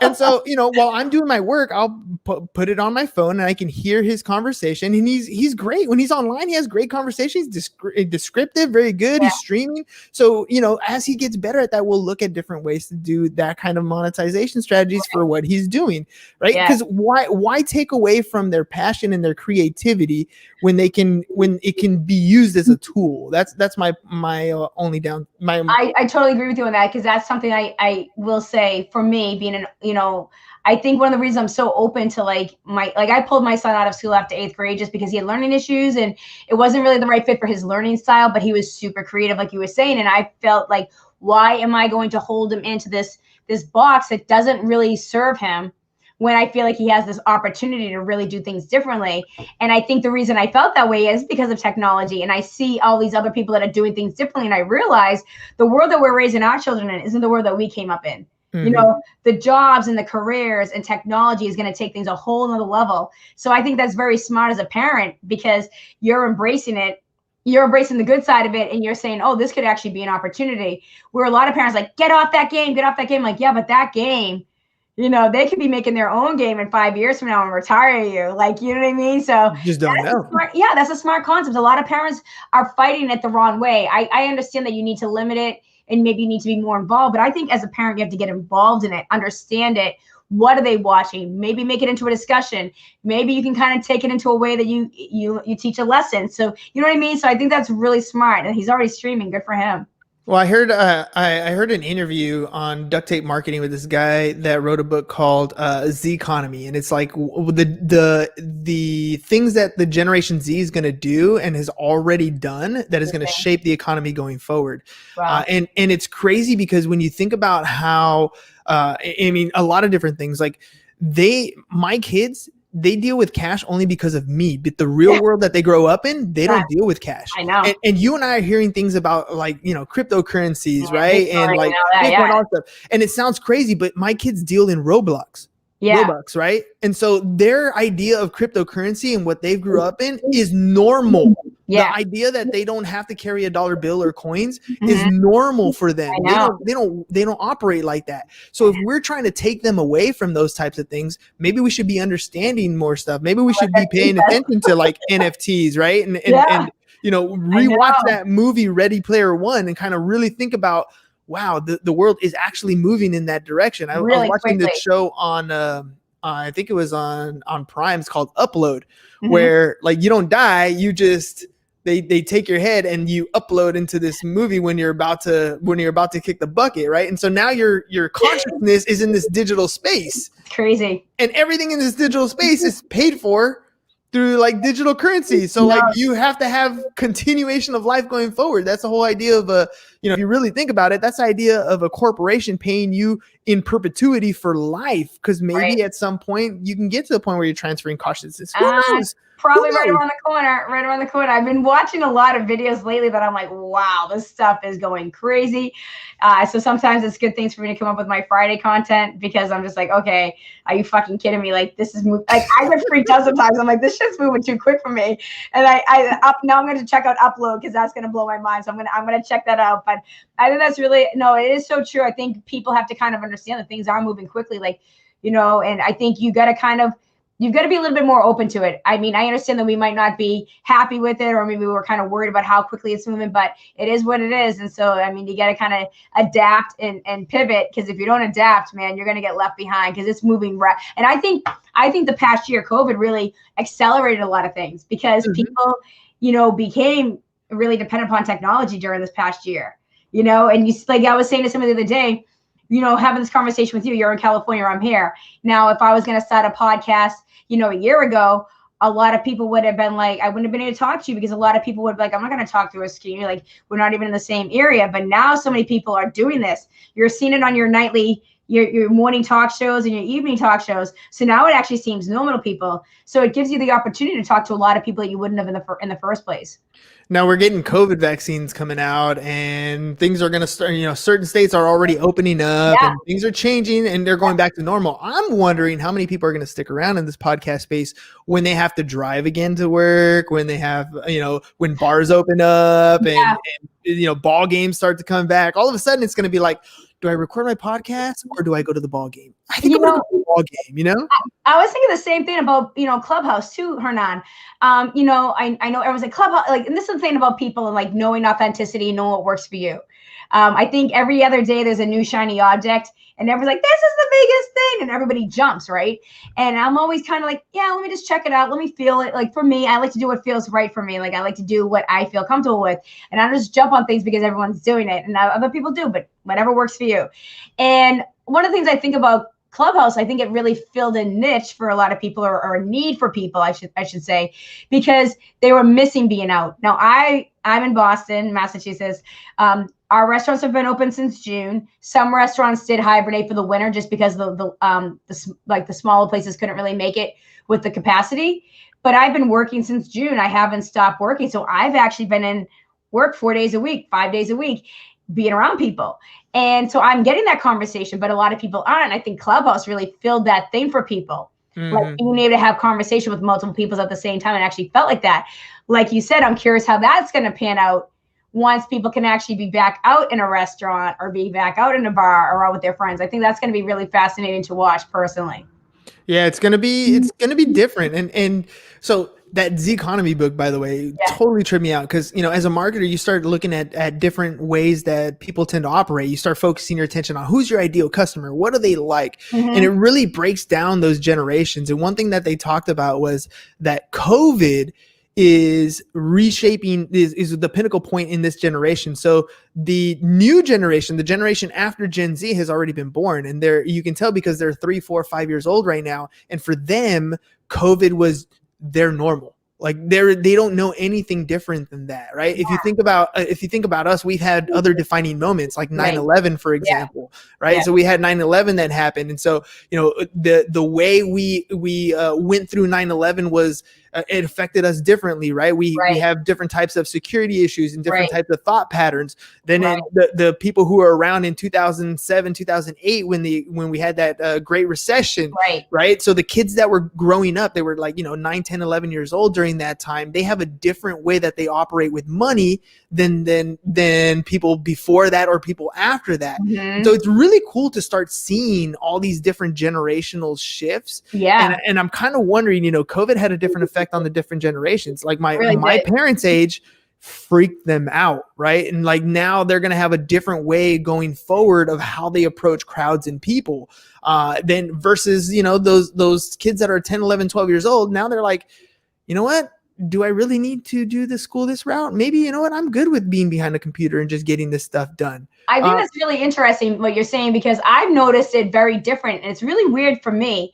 And so, while I'm doing my work, I'll put it on my phone and I can hear his conversation. And he's great. When he's online, he has great conversations, descriptive, very good. yeah. He's streaming. So, as he gets better at that, we'll look at different ways to do that kind of monetization strategies for what he's doing, right? Yeah. Because why take away from their passion and their creativity when it can be used as a tool? That's my only down. I totally agree with you on that, because that's something I will say for me being I think one of the reasons I'm so open to I pulled my son out of school after 8th grade just because he had learning issues and it wasn't really the right fit for his learning style, but he was super creative, like you were saying. And I felt like, why am I going to hold him into this box that doesn't really serve him when I feel like he has this opportunity to really do things differently? And I think the reason I felt that way is because of technology. And I see all these other people that are doing things differently. And I realize the world that we're raising our children in isn't the world that we came up in. The jobs and the careers and technology is going to take things a whole nother level. So I think that's very smart as a parent, because you're embracing it. You're embracing the good side of it, and you're saying, oh, this could actually be an opportunity. Where a lot of parents like, get off that game, get off that game. Like, yeah, but that game, they could be making their own game in 5 years from now and retire you. Like, you know what I mean? So you just don't know. That's a smart concept. A lot of parents are fighting it the wrong way. I understand that you need to limit it and maybe you need to be more involved, but I think as a parent, you have to get involved in it, understand it. What are they watching? Maybe make it into a discussion. Maybe you can kind of take it into a way that you teach a lesson. So, you know what I mean? So I think that's really smart, and he's already streaming. Good for him. Well, I heard I heard an interview on duct tape marketing with this guy that wrote a book called Z Economy, and it's like the things that the Generation Z is going to do and has already done that is going to shape the economy going forward. Wow. And it's crazy because when you think about how I mean, a lot of different things, like my kids, they deal with cash only because of me, but the real world that they grow up in, they don't deal with cash. I know. And you and I are hearing things about cryptocurrencies, right? Bitcoin, and like Bitcoin, all stuff. And it sounds crazy, but my kids deal in Roblox. Robux, right? And so their idea of cryptocurrency and what they grew up in is normal. The idea that they don't have to carry a dollar bill or coins is normal for them. They don't operate like that. So if we're trying to take them away from those types of things, maybe we should be understanding more stuff. Maybe we should be paying attention to like NFTs, right? And rewatch that movie Ready Player One and kind of really think about, wow, the world is actually moving in that direction. I was watching the show on I think it was on Prime. It's called Upload, where like you don't die, you just they take your head and you upload into this movie when you're about to kick the bucket, right? And so now your consciousness is in this digital space. It's crazy. And everything in this digital space is paid for through like digital currency. So like you have to have continuation of life going forward. That's the whole idea of if you really think about it, that's the idea of a corporation paying you in perpetuity for life. Because maybe at some point you can get to the point where you're transferring consciousness. Who knows? Probably right around the corner. I've been watching a lot of videos lately that I'm like, wow, this stuff is going crazy. So sometimes it's good things for me to come up with my Friday content, because I'm just like, okay, are you fucking kidding me? Like this is like I get freaked out sometimes. I'm like, this shit's moving too quick for me. And now I'm going to check out Upload, because that's going to blow my mind. So I'm going to check that out. But I think that's really, no, it is so true. I think people have to kind of understand that things are moving quickly, and I think you've got to be a little bit more open to it. I mean, I understand that we might not be happy with it, or maybe we're kind of worried about how quickly it's moving, but it is what it is. And so, I mean, you got to kind of adapt and pivot, because if you don't adapt, man, you're going to get left behind, because it's moving. And I think the past year, COVID really accelerated a lot of things, because people, became really dependent upon technology during this past year, and like I was saying to somebody the other day, having this conversation with you, you're in California, I'm here. Now, if I was going to start a podcast, a year ago, a lot of people would have been like, I wouldn't have been able to talk to you, because a lot of people would be like, I'm not going to talk to a screen. Like, we're not even in the same area. But now so many people are doing this. You're seeing it on your nightly, your morning talk shows and your evening talk shows. So now it actually seems normal to people. So it gives you the opportunity to talk to a lot of people that you wouldn't have in the first place. Now we're getting COVID vaccines coming out and things are going to start, certain states are already opening up Yeah. and things are changing and they're going back to normal. I'm wondering how many people are going to stick around in this podcast space when they have to drive again to work, when they have, when bars open up Yeah. and ball games start to come back. All of a sudden it's going to be like, do I record my podcast or do I go to the ball game? I think I'm going to go to the ball game, I was thinking the same thing about, Clubhouse too, Hernan. I know everyone's like Clubhouse, like, and this is the thing about people and like knowing authenticity, knowing what works for you. I think every other day there's a new shiny object and everyone's like, this is the biggest thing. And everybody jumps, right? And I'm always kind of like, yeah, let me just check it out. Let me feel it. Like for me, I like to do what feels right for me. Like I like to do what I feel comfortable with. And I don't just jump on things because everyone's doing it. And other people do, but whatever works for you. And one of the things I think about Clubhouse, I think it really filled a niche for a lot of people, or a need for people, I should say, because they were missing being out. Now I'm in Boston, Massachusetts. Our restaurants have been open since June. Some restaurants did hibernate for the winter just because the smaller places couldn't really make it with the capacity. But I've been working since June. I haven't stopped working, so I've actually been in work 4 days a week, 5 days a week, being around people. And so I'm getting that conversation, but a lot of people aren't. I think Clubhouse really filled that thing for people. Like being able to have conversation with multiple people at the same time and actually felt like that. Like you said, I'm curious how that's going to pan out once people can actually be back out in a restaurant or be back out in a bar or out with their friends. I think that's going to be really fascinating to watch personally. Yeah, it's gonna be different. And so that Z Economy book, by the way, totally tripped me out because as a marketer, you start looking at different ways that people tend to operate. You start focusing your attention on who's your ideal customer, what are they like, and it really breaks down those generations. And one thing that they talked about was that COVID is reshaping is the pinnacle point in this generation. So the new generation, the generation after Gen Z, has already been born, and you can tell because they're 3, 4, 5 years old right now. And for them, COVID was their normal. Like they don't know anything different than that, right? Yeah. If you think about us, we've had other defining moments like 9/11, for example, right? Yeah. So we had 9/11 that happened, and so the way we went through 9/11 was it affected us differently, right? We have different types of security issues and different types of thought patterns than the people who were around in 2007, 2008 when we had that Great Recession, right? So the kids that were growing up, they were like 9, 10, 11 years old during that time. They have a different way that they operate with money than people before that or people after that. So it's really cool to start seeing all these different generational shifts. Yeah, and I'm kind of wondering, COVID had a different effect on the different generations. Like my parents' age freaked them out, right? And like now they're going to have a different way going forward of how they approach crowds and people than versus those kids that are 10, 11, 12 years old. Now they're like, you know what, do I really need to do this route? Maybe, I'm good with being behind a computer and just getting this stuff done. I think that's really interesting what you're saying, because I've noticed it very different, and it's really weird for me.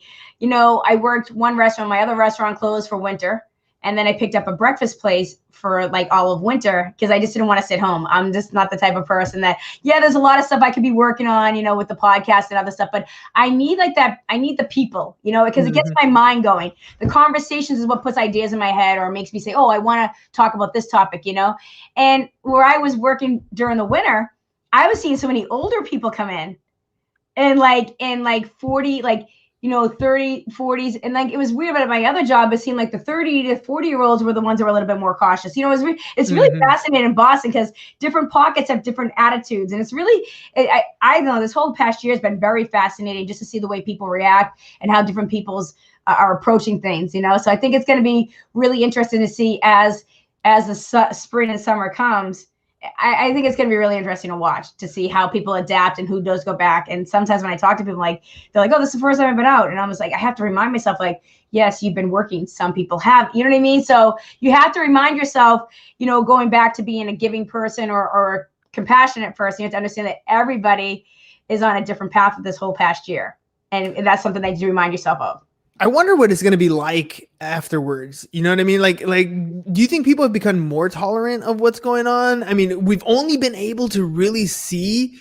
I worked one restaurant, my other restaurant closed for winter. And then I picked up a breakfast place for like all of winter because I just didn't want to sit home. I'm just not the type of person that, there's a lot of stuff I could be working on, with the podcast and other stuff, but I need like that. I need the people, because it gets my mind going. The conversations is what puts ideas in my head or makes me say, oh, I want to talk about this topic, And where I was working during the winter, I was seeing so many older people come in and like 40, 30, 40s. And like, it was weird, but at my other job, it seemed like the 30 to 40-year-olds were the ones that were a little bit more cautious. It's really fascinating in Boston because different pockets have different attitudes. And it's really, I know this whole past year has been very fascinating just to see the way people react and how different people's are approaching things, So I think it's going to be really interesting to see as the spring and summer comes. I think it's going to be really interesting to watch, to see how people adapt and who does go back. And sometimes when I talk to people, they're like, oh, this is the first time I've been out. And I'm just like, I have to remind myself, yes, you've been working. Some people have, you know what I mean? So you have to remind yourself, going back to being a giving person or compassionate person, you have to understand that everybody is on a different path this whole past year. And that's something that you remind yourself of. I wonder what it's going to be like afterwards. You know what I mean? Like, do you think people have become more tolerant of what's going on? I mean, we've only been able to really see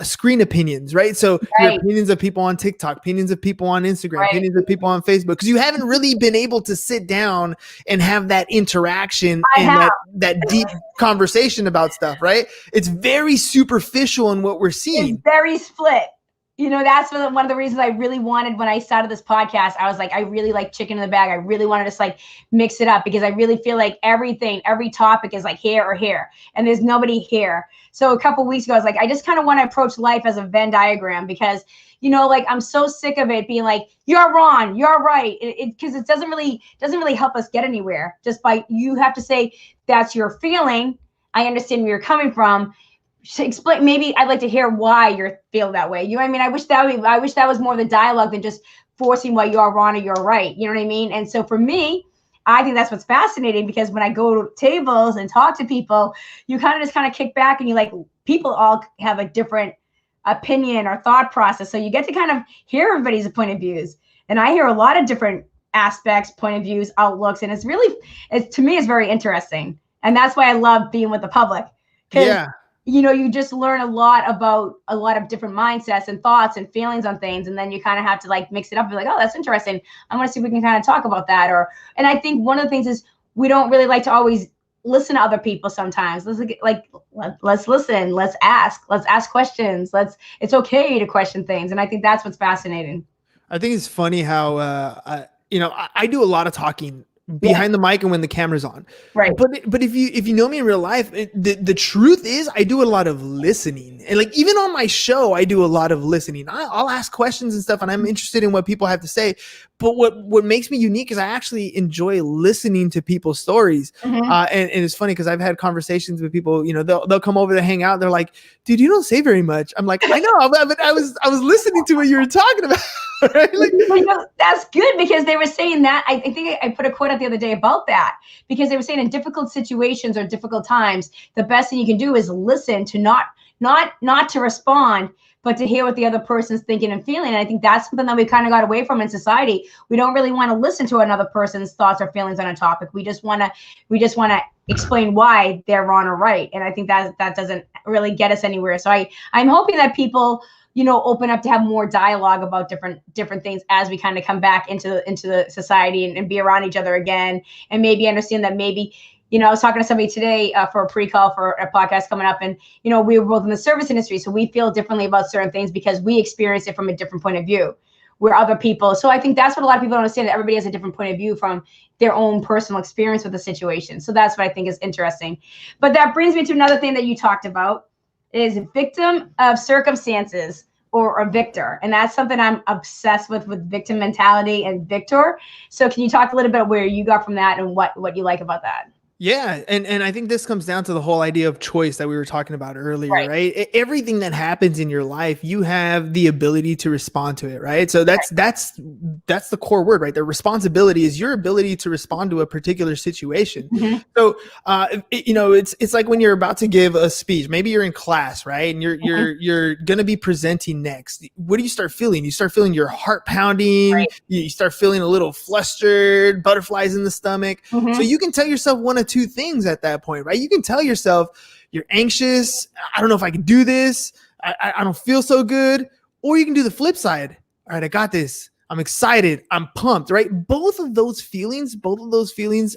screen opinions, right? So your Right. opinions of people on TikTok, opinions of people on Instagram, Right. opinions of people on Facebook, because you haven't really been able to sit down and have that interaction I and have. that deep conversation about stuff, right? It's very superficial in what we're It's seeing. very split. You know, that's one of the reasons I really wanted when I started this podcast. I was like, I really like chicken in the bag. I really want to just like mix it up because I really feel like every topic is like here or here, and there's nobody here. So a couple weeks ago, I was like, I just kind of want to approach life as a Venn diagram because, you know, like I'm so sick of it being like, you're wrong, you're right. Because it doesn't really help us get anywhere. Just by, you have to say, that's your feeling. I understand where you're coming from. Explain, maybe I'd like to hear why you feel that way. You know what I mean? I wish that was more of the dialogue than just forcing why you're wrong or you're right. You know what I mean? And so for me, I think that's what's fascinating, because when I go to tables and talk to people, you kind of just kind of kick back and you like, people all have a different opinion or thought process. So you get to kind of hear everybody's point of views. And I hear a lot of different aspects, point of views, outlooks. And it's really, to me, it's very interesting. And that's why I love being with the public. Yeah. You know, you just learn a lot about a lot of different mindsets and thoughts and feelings on things. And then you kind of have to like mix it up and be like, oh, that's interesting. I want to see if we can kind of talk about that. And I think one of the things is we don't really like to always listen to other people sometimes. Let's listen, let's ask questions. It's okay to question things. And I think that's what's fascinating. I think it's funny how, I do a lot of talking behind the mic and when the camera's on. Right. But if you know me in real life, the truth is I do a lot of listening. And like, even on my show, I do a lot of listening. I'll ask questions and stuff, and I'm interested in what people have to say. But what makes me unique is I actually enjoy listening to people's stories. Mm-hmm. And it's funny because I've had conversations with people, you know, they'll come over to hang out. They're like, dude, you don't say very much. I'm like, I know, but I was listening to what you were talking about. Right? Like, you know, that's good, because they were saying that. I think I put a quote out the other day about that, because they were saying in difficult situations or difficult times, the best thing you can do is listen, to not to respond, but to hear what the other person's thinking and feeling. And I think that's something that we kind of got away from in society. We don't really want to listen to another person's thoughts or feelings on a topic. We just want to explain why they're wrong or right. And I think that doesn't really get us anywhere. So I'm hoping that people, you know, open up to have more dialogue about different things as we kind of come back into the society and be around each other again, and maybe understand that maybe, you know, I was talking to somebody today for a pre-call for a podcast coming up, and, you know, we were both in the service industry, so we feel differently about certain things because we experience it from a different point of view where other people. So I think that's what a lot of people don't understand, that everybody has a different point of view from their own personal experience with the situation. So that's what I think is interesting. But that brings me to another thing that you talked about, is victim of circumstances, or a victor. And that's something I'm obsessed with victim mentality and victor. So can you talk a little bit where you got from that and what you like about that? Yeah. And I think this comes down to the whole idea of choice that we were talking about earlier, right? Everything that happens in your life, you have the ability to respond to it, right? So that's the core word, right? The responsibility is your ability to respond to a particular situation. Mm-hmm. So, it's like when you're about to give a speech, maybe you're in class, right? And you're going to be presenting next. What do you start feeling? You start feeling your heart pounding. Right. You start feeling a little flustered, butterflies in the stomach. Mm-hmm. So you can tell yourself one of two things at that point, right? You can tell yourself you're anxious. I don't know if I can do this. I don't feel so good. Or you can do the flip side. All right, I got this. I'm excited. I'm pumped, right? Both of those feelings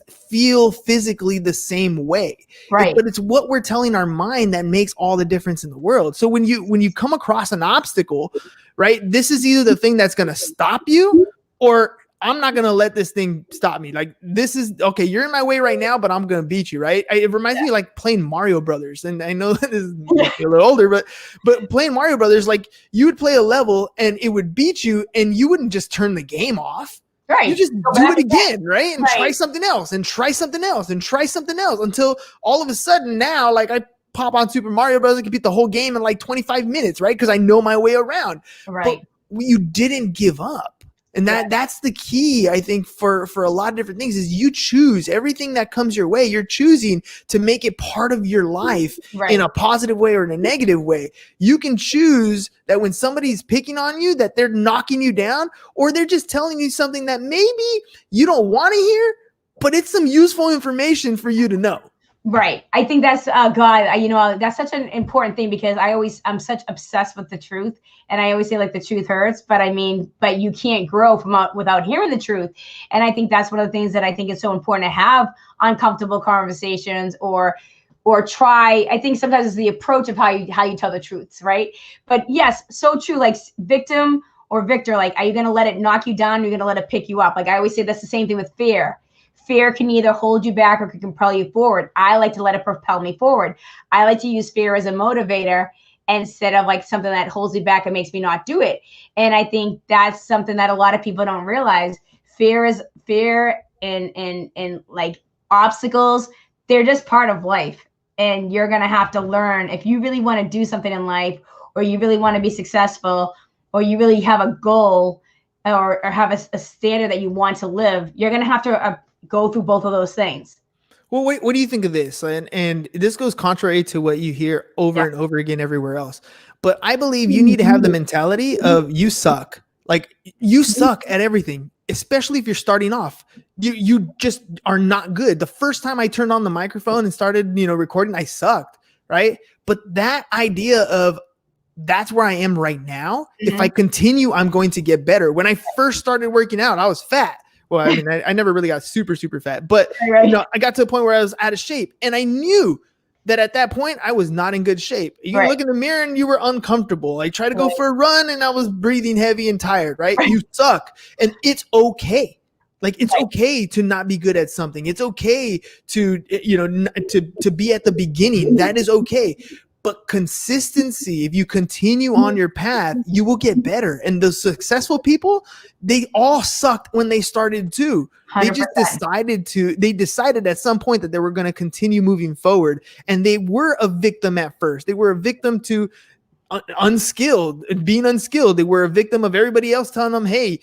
feel physically the same way, right? But it's what we're telling our mind that makes all the difference in the world. So when you come across an obstacle, right, this is either the thing that's going to stop you, or I'm not going to let this thing stop me. Like, this is okay. You're in my way right now, but I'm going to beat you. Right. It reminds me of like playing Mario Brothers. And I know that is a little older, but playing Mario Brothers, like you would play a level and it would beat you and you wouldn't just turn the game off. Right. You just do it again. Right. And try something else and try something else and try something else until all of a sudden now, like I pop on Super Mario Brothers, I can beat the whole game in like 25 minutes. Right. Cause I know my way around. Right. But you didn't give up. And that's the key, I think, for a lot of different things, is you choose everything that comes your way. You're choosing to make it part of your life in a positive way or in a negative way. You can choose that when somebody's picking on you, that they're knocking you down, or they're just telling you something that maybe you don't want to hear, but it's some useful information for you to know. Right. I think that's that's such an important thing because I'm such obsessed with the truth, and I always say like the truth hurts, but I mean, but you can't grow without hearing the truth. And I think that's one of the things that I think is so important to have uncomfortable conversations or try. I think sometimes it's the approach of how you tell the truths, right? But yes, so true. Like victim or victor, like are you going to let it knock you down? Or are you going to let it pick you up? Like I always say, that's the same thing with fear. Fear can either hold you back or can propel you forward. I like to let it propel me forward. I like to use fear as a motivator instead of like something that holds me back and makes me not do it. And I think that's something that a lot of people don't realize. Fear and like obstacles, they're just part of life. And you're going to have to learn if you really want to do something in life, or you really want to be successful, or you really have a goal, or have a standard that you want to live, you're going to have to go through both of those things. Well, wait, what do you think of this? And this goes contrary to what you hear over Yeah. and over again everywhere else. But I believe you need to have the mentality of you suck. Like you suck at everything, especially if you're starting off. You just are not good. The first time I turned on the microphone and started, recording, I sucked, right? But that idea of that's where I am right now. Mm-hmm. If I continue, I'm going to get better. When I first started working out, I was fat. Well, I mean, I never really got super, super fat, but I got to a point where I was out of shape, and I knew that at that point I was not in good shape. You look in the mirror and you were uncomfortable. I tried to go for a run and I was breathing heavy and tired, right? You suck, and it's okay. Like it's okay to not be good at something. It's okay to, to be at the beginning. That is okay. But consistency, if you continue on your path, you will get better. And the successful people, they all sucked when they started too. 100%. They just decided at some point that they were going to continue moving forward. And they were a victim at first. They were a victim to being unskilled. They were a victim of everybody else telling them, hey,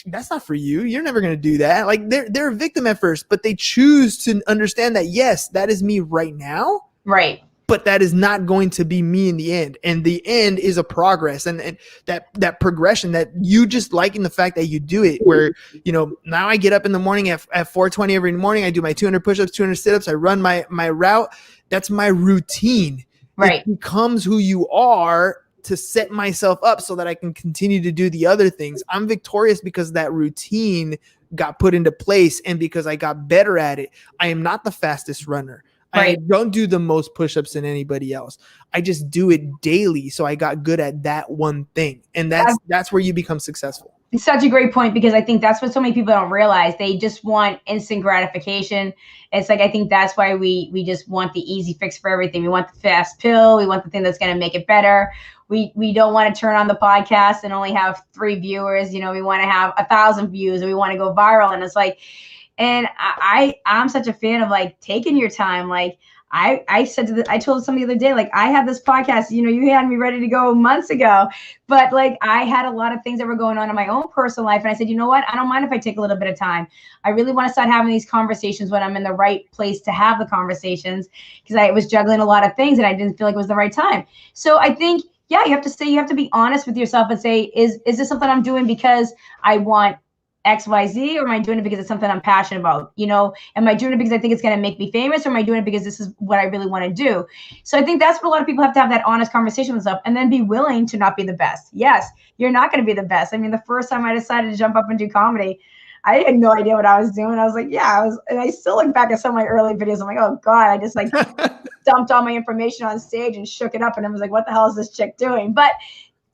that's not for you. You're never going to do that. Like they're a victim at first, but they choose to understand that, yes, that is me right now. Right. But that is not going to be me in the end. And the end is a progress. And that progression, that you just liking the fact that you do it, where, now I get up in the morning at 4:20 every morning. I do my 200 push-ups, 200 sit-ups. I run my route. That's my routine. Right. It becomes who you are to set myself up so that I can continue to do the other things. I'm victorious because that routine got put into place and because I got better at it. I am not the fastest runner. Right. I don't do the most push-ups than anybody else. I just do it daily. So I got good at that one thing. And that's where you become successful. It's such a great point, because I think that's what so many people don't realize. They just want instant gratification. It's like, I think that's why we just want the easy fix for everything. We want the fast pill. We want the thing that's going to make it better. We don't want to turn on the podcast and only have 3 viewers. We want to have 1,000 views, and we want to go viral. And it's like, and I'm such a fan of like taking your time. Like I told somebody the other day, like I have this podcast, you had me ready to go months ago, but like I had a lot of things that were going on in my own personal life. And I said, you know what? I don't mind if I take a little bit of time. I really want to start having these conversations when I'm in the right place to have the conversations, because I was juggling a lot of things and I didn't feel like it was the right time. So I think, you have to be honest with yourself and say, is this something I'm doing because I want XYZ, or am I doing it because it's something I'm passionate about? Am I doing it because I think it's going to make me famous, or am I doing it because this is what I really want to do? So I think that's what a lot of people have to have, that honest conversation with themselves, and then be willing to not be the best. Yes, you're not going to be the best. I mean, the first time I decided to jump up and do comedy, I had no idea what I was doing. I was like, and I still look back at some of my early videos. I'm like, oh God, I just like dumped all my information on stage and shook it up. And I was like, what the hell is this chick doing? But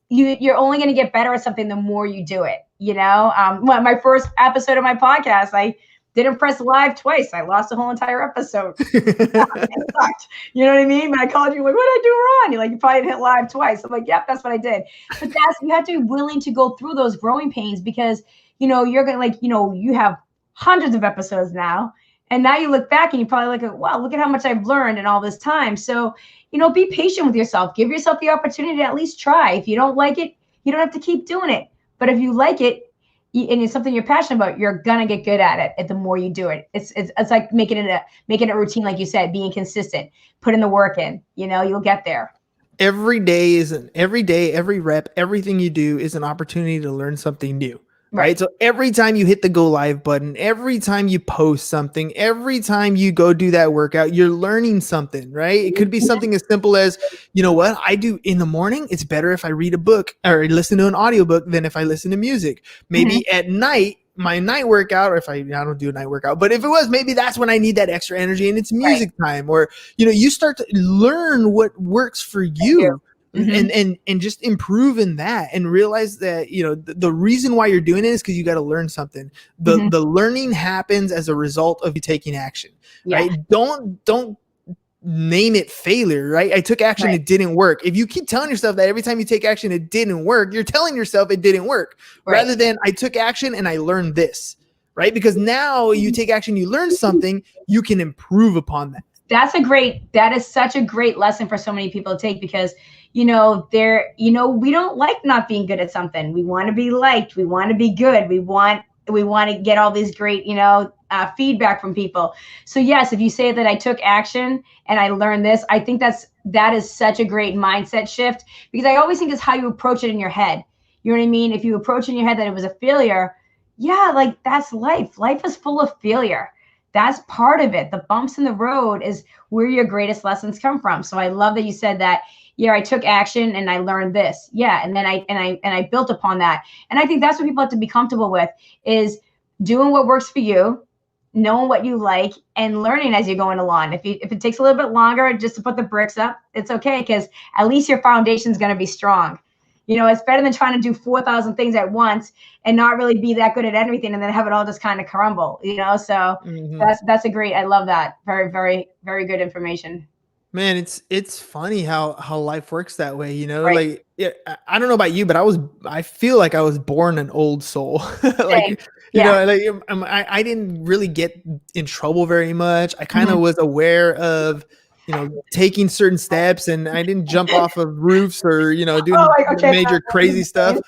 you're only going to get better at something the more you do it. My first episode of my podcast, I didn't press live twice. I lost the whole entire episode. It sucked. You know what I mean? When I called you, like, what did I do wrong? You're like, you probably didn't hit live twice. I'm like, yep, that's what I did. But you have to be willing to go through those growing pains, because, you're going to, you have hundreds of episodes now. And now you look back and you probably look at, wow, look at how much I've learned in all this time. So, be patient with yourself. Give yourself the opportunity to at least try. If you don't like it, you don't have to keep doing it. But if you like it and it's something you're passionate about, you're gonna get good at it. The more you do it, it's like making it a routine, like you said, being consistent, putting the work in. You'll get there. Every day, every rep, everything you do is an opportunity to learn something new. right? So every time you hit the go live button, every time you post something, every time you go do that workout, you're learning something, right? It could be something as simple as, you know what I do in the morning, it's better if I read a book or listen to an audiobook than if I listen to music. Maybe at night, my night workout, or if I don't do a night workout, but if it was, maybe that's when I need that extra energy and it's music time. Or, you know, you start to learn what works for you. And just improve in that and realize that, you know, the reason why you're doing it is because you got to learn something. The learning happens as a result of you taking action, right? Don't name it failure, right? I took action, it didn't work. If you keep telling yourself that every time you take action, it didn't work, you're telling yourself it didn't work, rather than I took action and I learned this, right? Because now you take action, you learn something, you can improve upon that. That is such a great lesson for so many people to take, because, you know, we don't like not being good at something. We want to be liked. We want to be good. We want to get all these great, feedback from people. So yes, if you say that I took action and I learned this, I think that is such a great mindset shift, because I always think it's how you approach it in your head. You know what I mean? If you approach in your head that it was a failure, yeah, like that's life. Life is full of failure. That's part of it. The bumps in the road is where your greatest lessons come from. So I love that you said that. Yeah, I took action and I learned this. Yeah, and then I built upon that. And I think that's what people have to be comfortable with, is doing what works for you, knowing what you like, and learning as you're going along. If it takes a little bit longer just to put the bricks up, it's okay, because at least your foundation is going to be strong. You know, it's better than trying to do 4,000 things at once and not really be that good at anything and then have it all just kind of crumble, you know? So that's I love that. Very, very, very good information. Man, it's funny how life works that way, you know? Right. Like, yeah, I don't know about you, but I feel like I was born an old soul. Like, Same. you Yeah. know, like I didn't really get in trouble very much. I kind of was aware of, you know, taking certain steps, and I didn't jump off of roofs or, you know, doing major crazy stuff.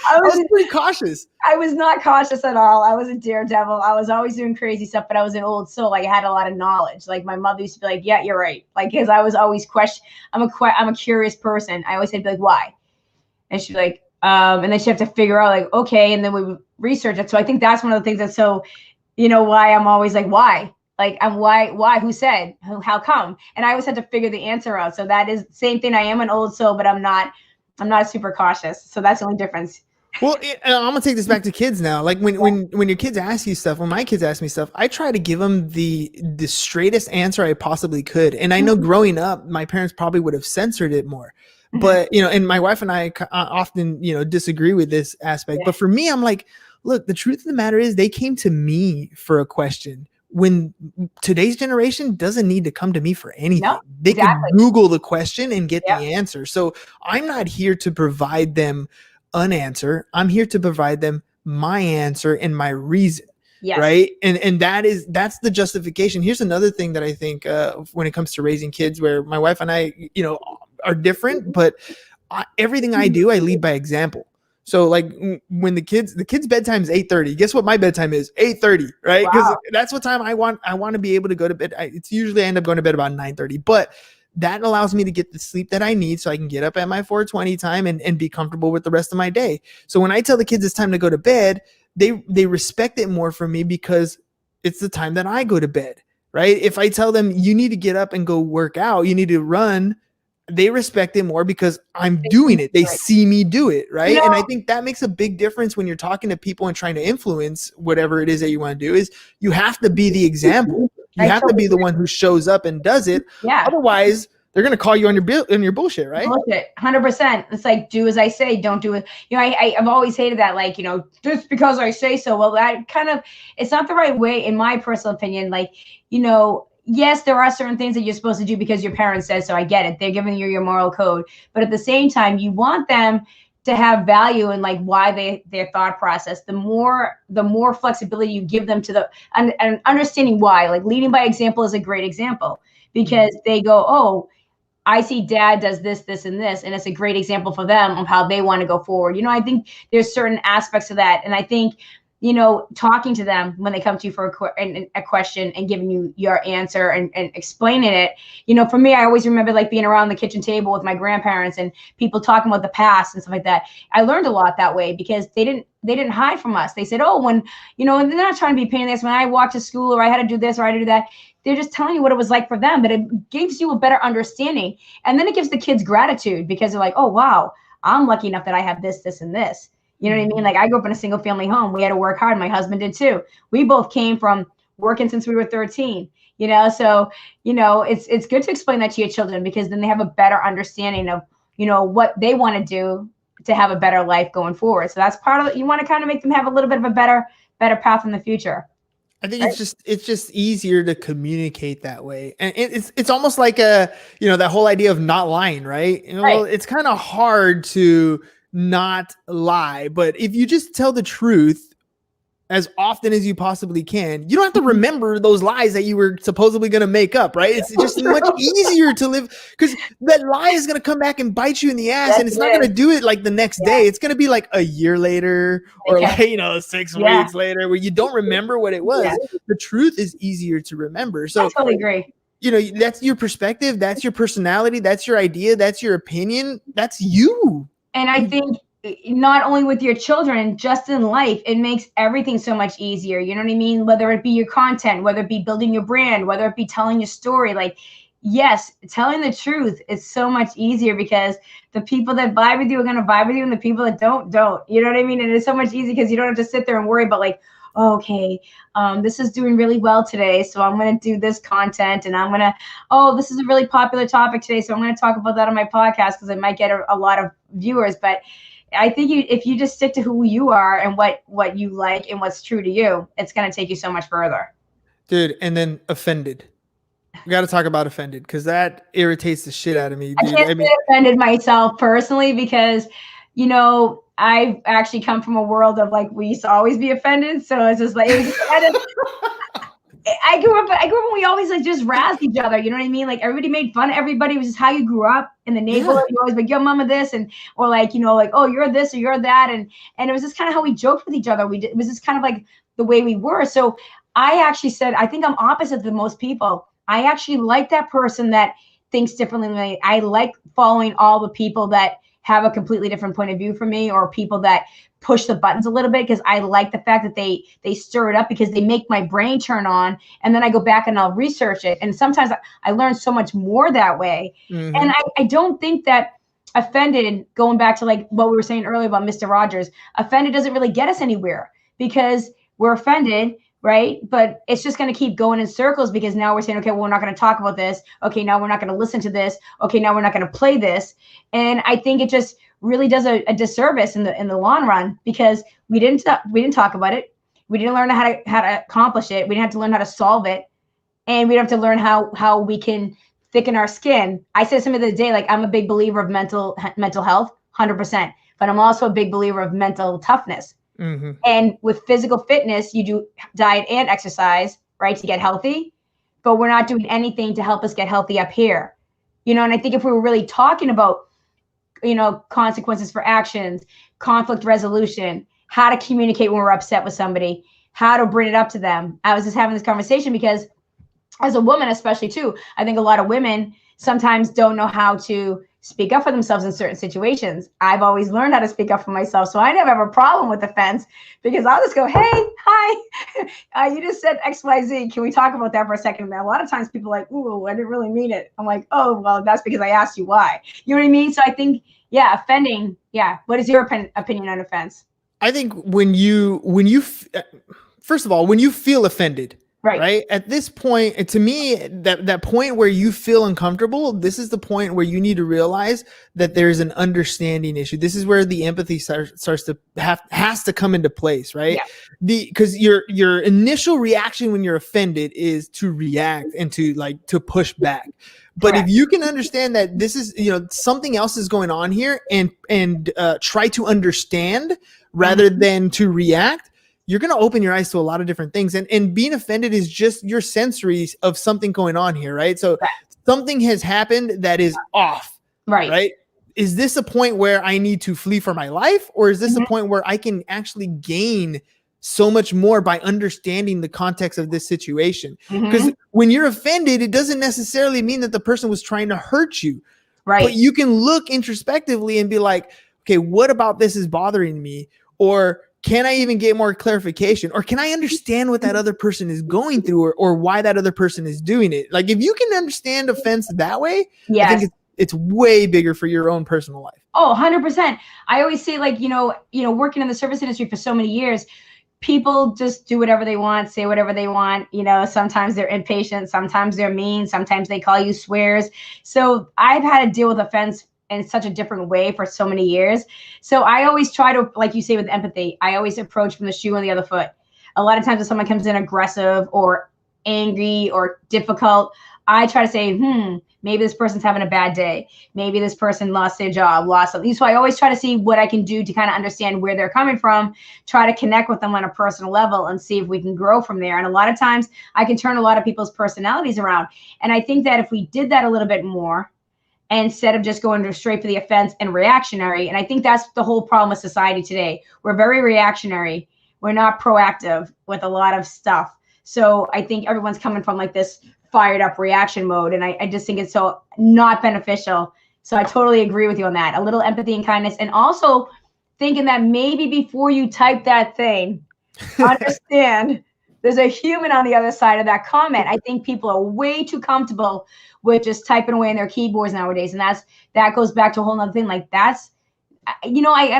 I was pretty cautious. I was not cautious at all. I was a daredevil. I was always doing crazy stuff, but I was an old soul. Like, I had a lot of knowledge. Like, my mother used to be like, "Yeah, you're right." Like, because I was always I'm a curious person. I always had to be like, "Why?" And she'd be like, and then she'd have to figure out, like, okay, and then we would research it. So I think that's one of the things that's so, you know, why I'm always like, why? Like, why, who said, how come? And I always had to figure the answer out. So that is the same thing. I am an old soul, but I'm not super cautious. So that's the only difference. Well, I'm gonna take this back to kids now. Like when your kids ask you stuff, when my kids ask me stuff, I try to give them the straightest answer I possibly could. And I know growing up, my parents probably would have censored it more. But, you know, and my wife and I often, you know, disagree with this aspect. But for me, I'm like, look, the truth of the matter is they came to me for a question, when today's generation doesn't need to come to me for anything. They can Google the question and get the answer. So I'm not here to provide them an answer. I'm here to provide them my answer and my reason. Right. And that's the justification. Here's another thing that I think when it comes to raising kids, where my wife and I, you know, are different, but everything I do, I lead by example. So like when the kids bedtime is 8:30, guess what my bedtime is? 8:30, right? Because that's what time I want to be able to go to bed. It's usually I end up going to bed about 9:30, but that allows me to get the sleep that I need so I can get up at my 4:20 time and be comfortable with the rest of my day. So when I tell the kids it's time to go to bed, they respect it more from me because it's the time that I go to bed, right? If I tell them you need to get up and go work out, you need to run, they respect it more because I'm doing it. They see me do it, right? You know, and I think that makes a big difference when you're talking to people and trying to influence whatever it is that you want to do. Is you have to be the example. You have to be the one who shows up and does it. Otherwise, they're going to call you on your bullshit, right? Bullshit, 100%. It's like, do as I say, don't do it. You know, I've always hated that, like, you know, just because I say so. Well, that kind of, it's not the right way, in my personal opinion. Like, you know, yes, there are certain things that you're supposed to do because your parents said so. I get it. They're giving you your moral code. But at the same time, you want them to have value and like why their thought process. The more flexibility you give them to the and understanding why. Like, leading by example is a great example, because they go, oh, I see dad does this, this, and this, and it's a great example for them of how they want to go forward. You know, I think there's certain aspects of that. And I think, talking to them when they come to you for a question and giving you your answer and explaining it. For me, I always remember like being around the kitchen table with my grandparents and people talking about the past and stuff like that. I learned a lot that way because they didn't hide from us. They said, oh, when, and they're not trying to be a pain in the ass. When I walked to school or I had to do this or I had to do that, they're just telling you what it was like for them, but it gives you a better understanding. And then it gives the kids gratitude because they're like, oh, wow, I'm lucky enough that I have this, this, and this. You know what I mean? Like I grew up in a single family home. We had to work hard. My husband did too. We both came from working since we were 13, so, it's good to explain that to your children because then they have a better understanding of, what they want to do to have a better life going forward. So that's part of it. You want to kind of make them have a little bit of a better path in the future. I think it's just easier to communicate that way. And it's almost like that whole idea of not lying, right? Well, it's kind of hard to not lie, but if you just tell the truth as often as you possibly can, you don't have to remember those lies that you were supposedly going to make up, right? It's just much easier to live because that lie is going to come back and bite you in the ass, and it's not going to do it like the next day. It's going to be like a year later or 6 weeks later where you don't remember what it was. The truth is easier to remember. So I totally agree. That's your perspective. That's your personality. That's your idea. That's your opinion. That's you. And I think not only with your children, just in life, it makes everything so much easier. You know what I mean? Whether it be your content, whether it be building your brand, whether it be telling your story, like, yes, telling the truth is so much easier because the people that vibe with you are going to vibe with you and the people that don't. You know what I mean? And it's so much easier because you don't have to sit there and worry about like, oh, okay, this is doing really well today, so I'm going to do this content, and I'm going to, this is a really popular topic today, so I'm going to talk about that on my podcast because it might get a lot of viewers. But I think if you just stick to who you are and what you like and what's true to you, it's going to take you so much further. Dude, and then offended. We got to talk about offended because that irritates the shit out of me, dude. I can't say offended myself personally because, I've actually come from a world of like, we used to always be offended. So it's just like, it was just kind of, I grew up when we always like just razzed each other. You know what I mean? Like everybody made fun of everybody. It was just how you grew up in the neighborhood. You always like, your mama this, or like, like, oh, you're this or you're that. And it was just kind of how we joked with each other. It was just kind of like the way we were. So I actually said, I think I'm opposite than most people. I actually like that person that thinks differently than me. I like following all the people that have a completely different point of view from me, or people that push the buttons a little bit, because I like the fact that they stir it up because they make my brain turn on, and then I go back and I'll research it. And sometimes I learn so much more that way. Mm-hmm. And I don't think that offended, going back to like what we were saying earlier about Mr. Rogers, offended doesn't really get us anywhere because we're offended, right? But it's just going to keep going in circles because now we're saying, okay, well, we're not going to talk about this. Okay, now we're not going to listen to this. Okay, now we're not going to play this. And I think it just really does a disservice in the long run because we didn't talk about it. We didn't learn how to accomplish it. We didn't have to learn how to solve it. And we don't have to learn how we can thicken our skin. I said something the other day, like I'm a big believer of mental health, 100%. But I'm also a big believer of mental toughness. Mm-hmm. And with physical fitness, you do diet and exercise, right, to get healthy, but we're not doing anything to help us get healthy up here, and I think if we were really talking about, consequences for actions, conflict resolution, how to communicate when we're upset with somebody, how to bring it up to them. I was just having this conversation because as a woman, especially too, I think a lot of women sometimes don't know how to speak up for themselves in certain situations. I've always learned how to speak up for myself. So I never have a problem with offense because I'll just go, hey, hi, you just said X, Y, Z. Can we talk about that for a second? And a lot of times people are like, ooh, I didn't really mean it. I'm like, oh, well, that's because I asked you why. You know what I mean? So I think, offending. Yeah. What is your opinion on offense? I think when you first of all, when you feel offended, right. At this point, to me, that point where you feel uncomfortable, this is the point where you need to realize that there's an understanding issue. This is where the empathy starts to has to come into place, right? Yeah. Because your initial reaction when you're offended is to react and to push back. But Correct. If you can understand that this is, something else is going on here and try to understand rather mm-hmm. than to react, you're going to open your eyes to a lot of different things. And being offended is just your sensories of something going on here, right? So something has happened that is off, right? Is this a point where I need to flee for my life? Or is this mm-hmm. a point where I can actually gain so much more by understanding the context of this situation. Because when you're offended, it doesn't necessarily mean that the person was trying to hurt you. Right. But you can look introspectively and be like, okay, what about this is bothering me? Or can I even get more clarification? Or can I understand what that other person is going through, or why that other person is doing it? Like, if you can understand offense that way, yes. I think it's way bigger for your own personal life. Oh, 100%. I always say, like, working in the service industry for so many years, people just do whatever they want, say whatever they want. Sometimes they're impatient, sometimes they're mean, sometimes they call you swears. So I've had to deal with offense in such a different way for so many years. So I always try to, like you say, with empathy, I always approach from the shoe on the other foot. A lot of times if someone comes in aggressive or angry or difficult, I try to say, maybe this person's having a bad day. Maybe this person lost their job, lost something. So I always try to see what I can do to kind of understand where they're coming from, try to connect with them on a personal level and see if we can grow from there. And a lot of times I can turn a lot of people's personalities around. And I think that if we did that a little bit more, instead of just going straight for the offense and reactionary, and I think that's the whole problem with society today. We're very reactionary. We're not proactive with a lot of stuff. So I think everyone's coming from like this fired up reaction mode. And I just think it's so not beneficial. So I totally agree with you on that. A little empathy and kindness. And also thinking that maybe before you type that thing, understand there's a human on the other side of that comment. I think people are way too comfortable with just typing away on their keyboards nowadays. And that goes back to a whole nother thing. Like that's, I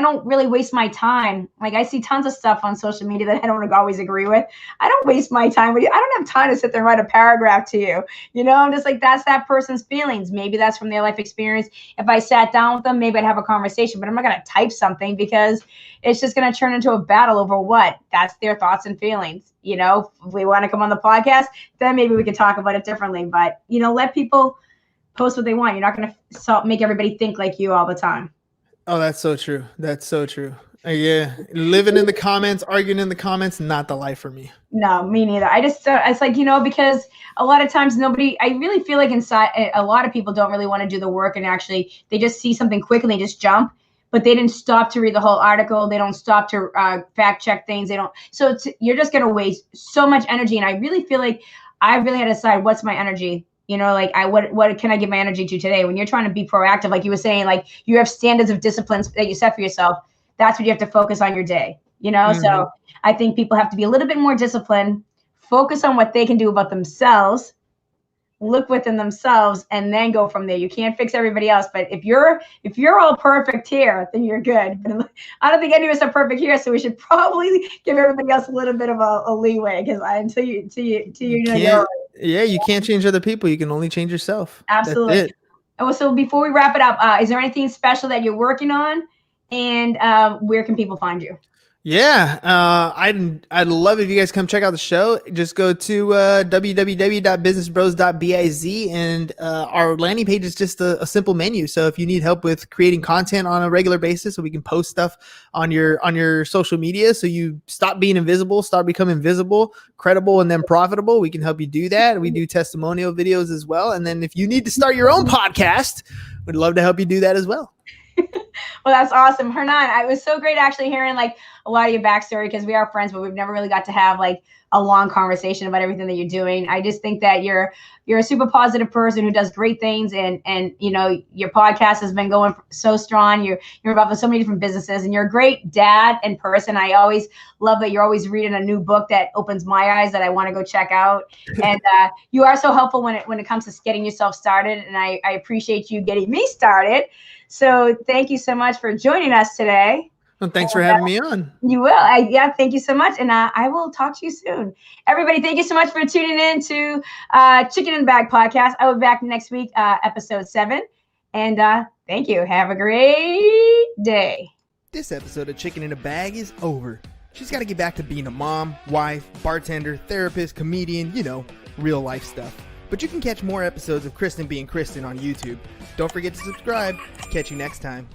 don't really waste my time. Like I see tons of stuff on social media that I don't always agree with. I don't waste my time with you. I don't have time to sit there and write a paragraph to you. I'm just like, that's that person's feelings. Maybe that's from their life experience. If I sat down with them, maybe I'd have a conversation, but I'm not going to type something because it's just going to turn into a battle over what? That's their thoughts and feelings. If we want to come on the podcast, then maybe we can talk about it differently. But, let people post what they want. You're not going to make everybody think like you all the time. Oh, that's so true. That's so true. Yeah. Living in the comments, arguing in the comments, not the life for me. No, me neither. I just, it's like, because a lot of times I really feel like inside, a lot of people don't really want to do the work and actually they just see something quick and they just jump, but they didn't stop to read the whole article. They don't stop to fact check things. So you're just going to waste so much energy. And I really feel like I really had to decide what's my energy. What can I give my energy to today? When you're trying to be proactive, like you were saying, like you have standards of disciplines that you set for yourself. That's what you have to focus on your day, So I think people have to be a little bit more disciplined, focus on what they can do about themselves, look within themselves, and then go from there. You can't fix everybody else. But if you're all perfect here, then you're good. But I don't think any of us are perfect here. So we should probably give everybody else a little bit of a leeway because until you yeah, you can't change other people. You can only change yourself. Absolutely. That's it. Oh, so before we wrap it up, is there anything special that you're working on? And where can people find you? Yeah, I'd love if you guys come check out the show. Just go to www.businessbros.biz, and our landing page is just a simple menu. So if you need help with creating content on a regular basis, so we can post stuff on your social media, so you stop being invisible, start becoming visible, credible, and then profitable, we can help you do that. We do testimonial videos as well. And then if you need to start your own podcast, we'd love to help you do that as well. Well, that's awesome. Hernan, it was so great actually hearing like a lot of your backstory because we are friends, but we've never really got to have like a long conversation about everything that you're doing. I just think that you're a super positive person who does great things, and your podcast has been going so strong. You're involved with so many different businesses, and you're a great dad and person. I always love that you're always reading a new book that opens my eyes that I want to go check out. And you are so helpful when it comes to getting yourself started, and I appreciate you getting me started. So thank you so much for joining us today. Well, thanks for having me on. You will. Thank you so much. And I will talk to you soon. Everybody, thank you so much for tuning in to Chicken in the Bag podcast. I will be back next week, episode 7. And thank you. Have a great day. This episode of Chicken in a Bag is over. She's got to get back to being a mom, wife, bartender, therapist, comedian, real life stuff. But you can catch more episodes of Kristen being Kristen on YouTube. Don't forget to subscribe. Catch you next time.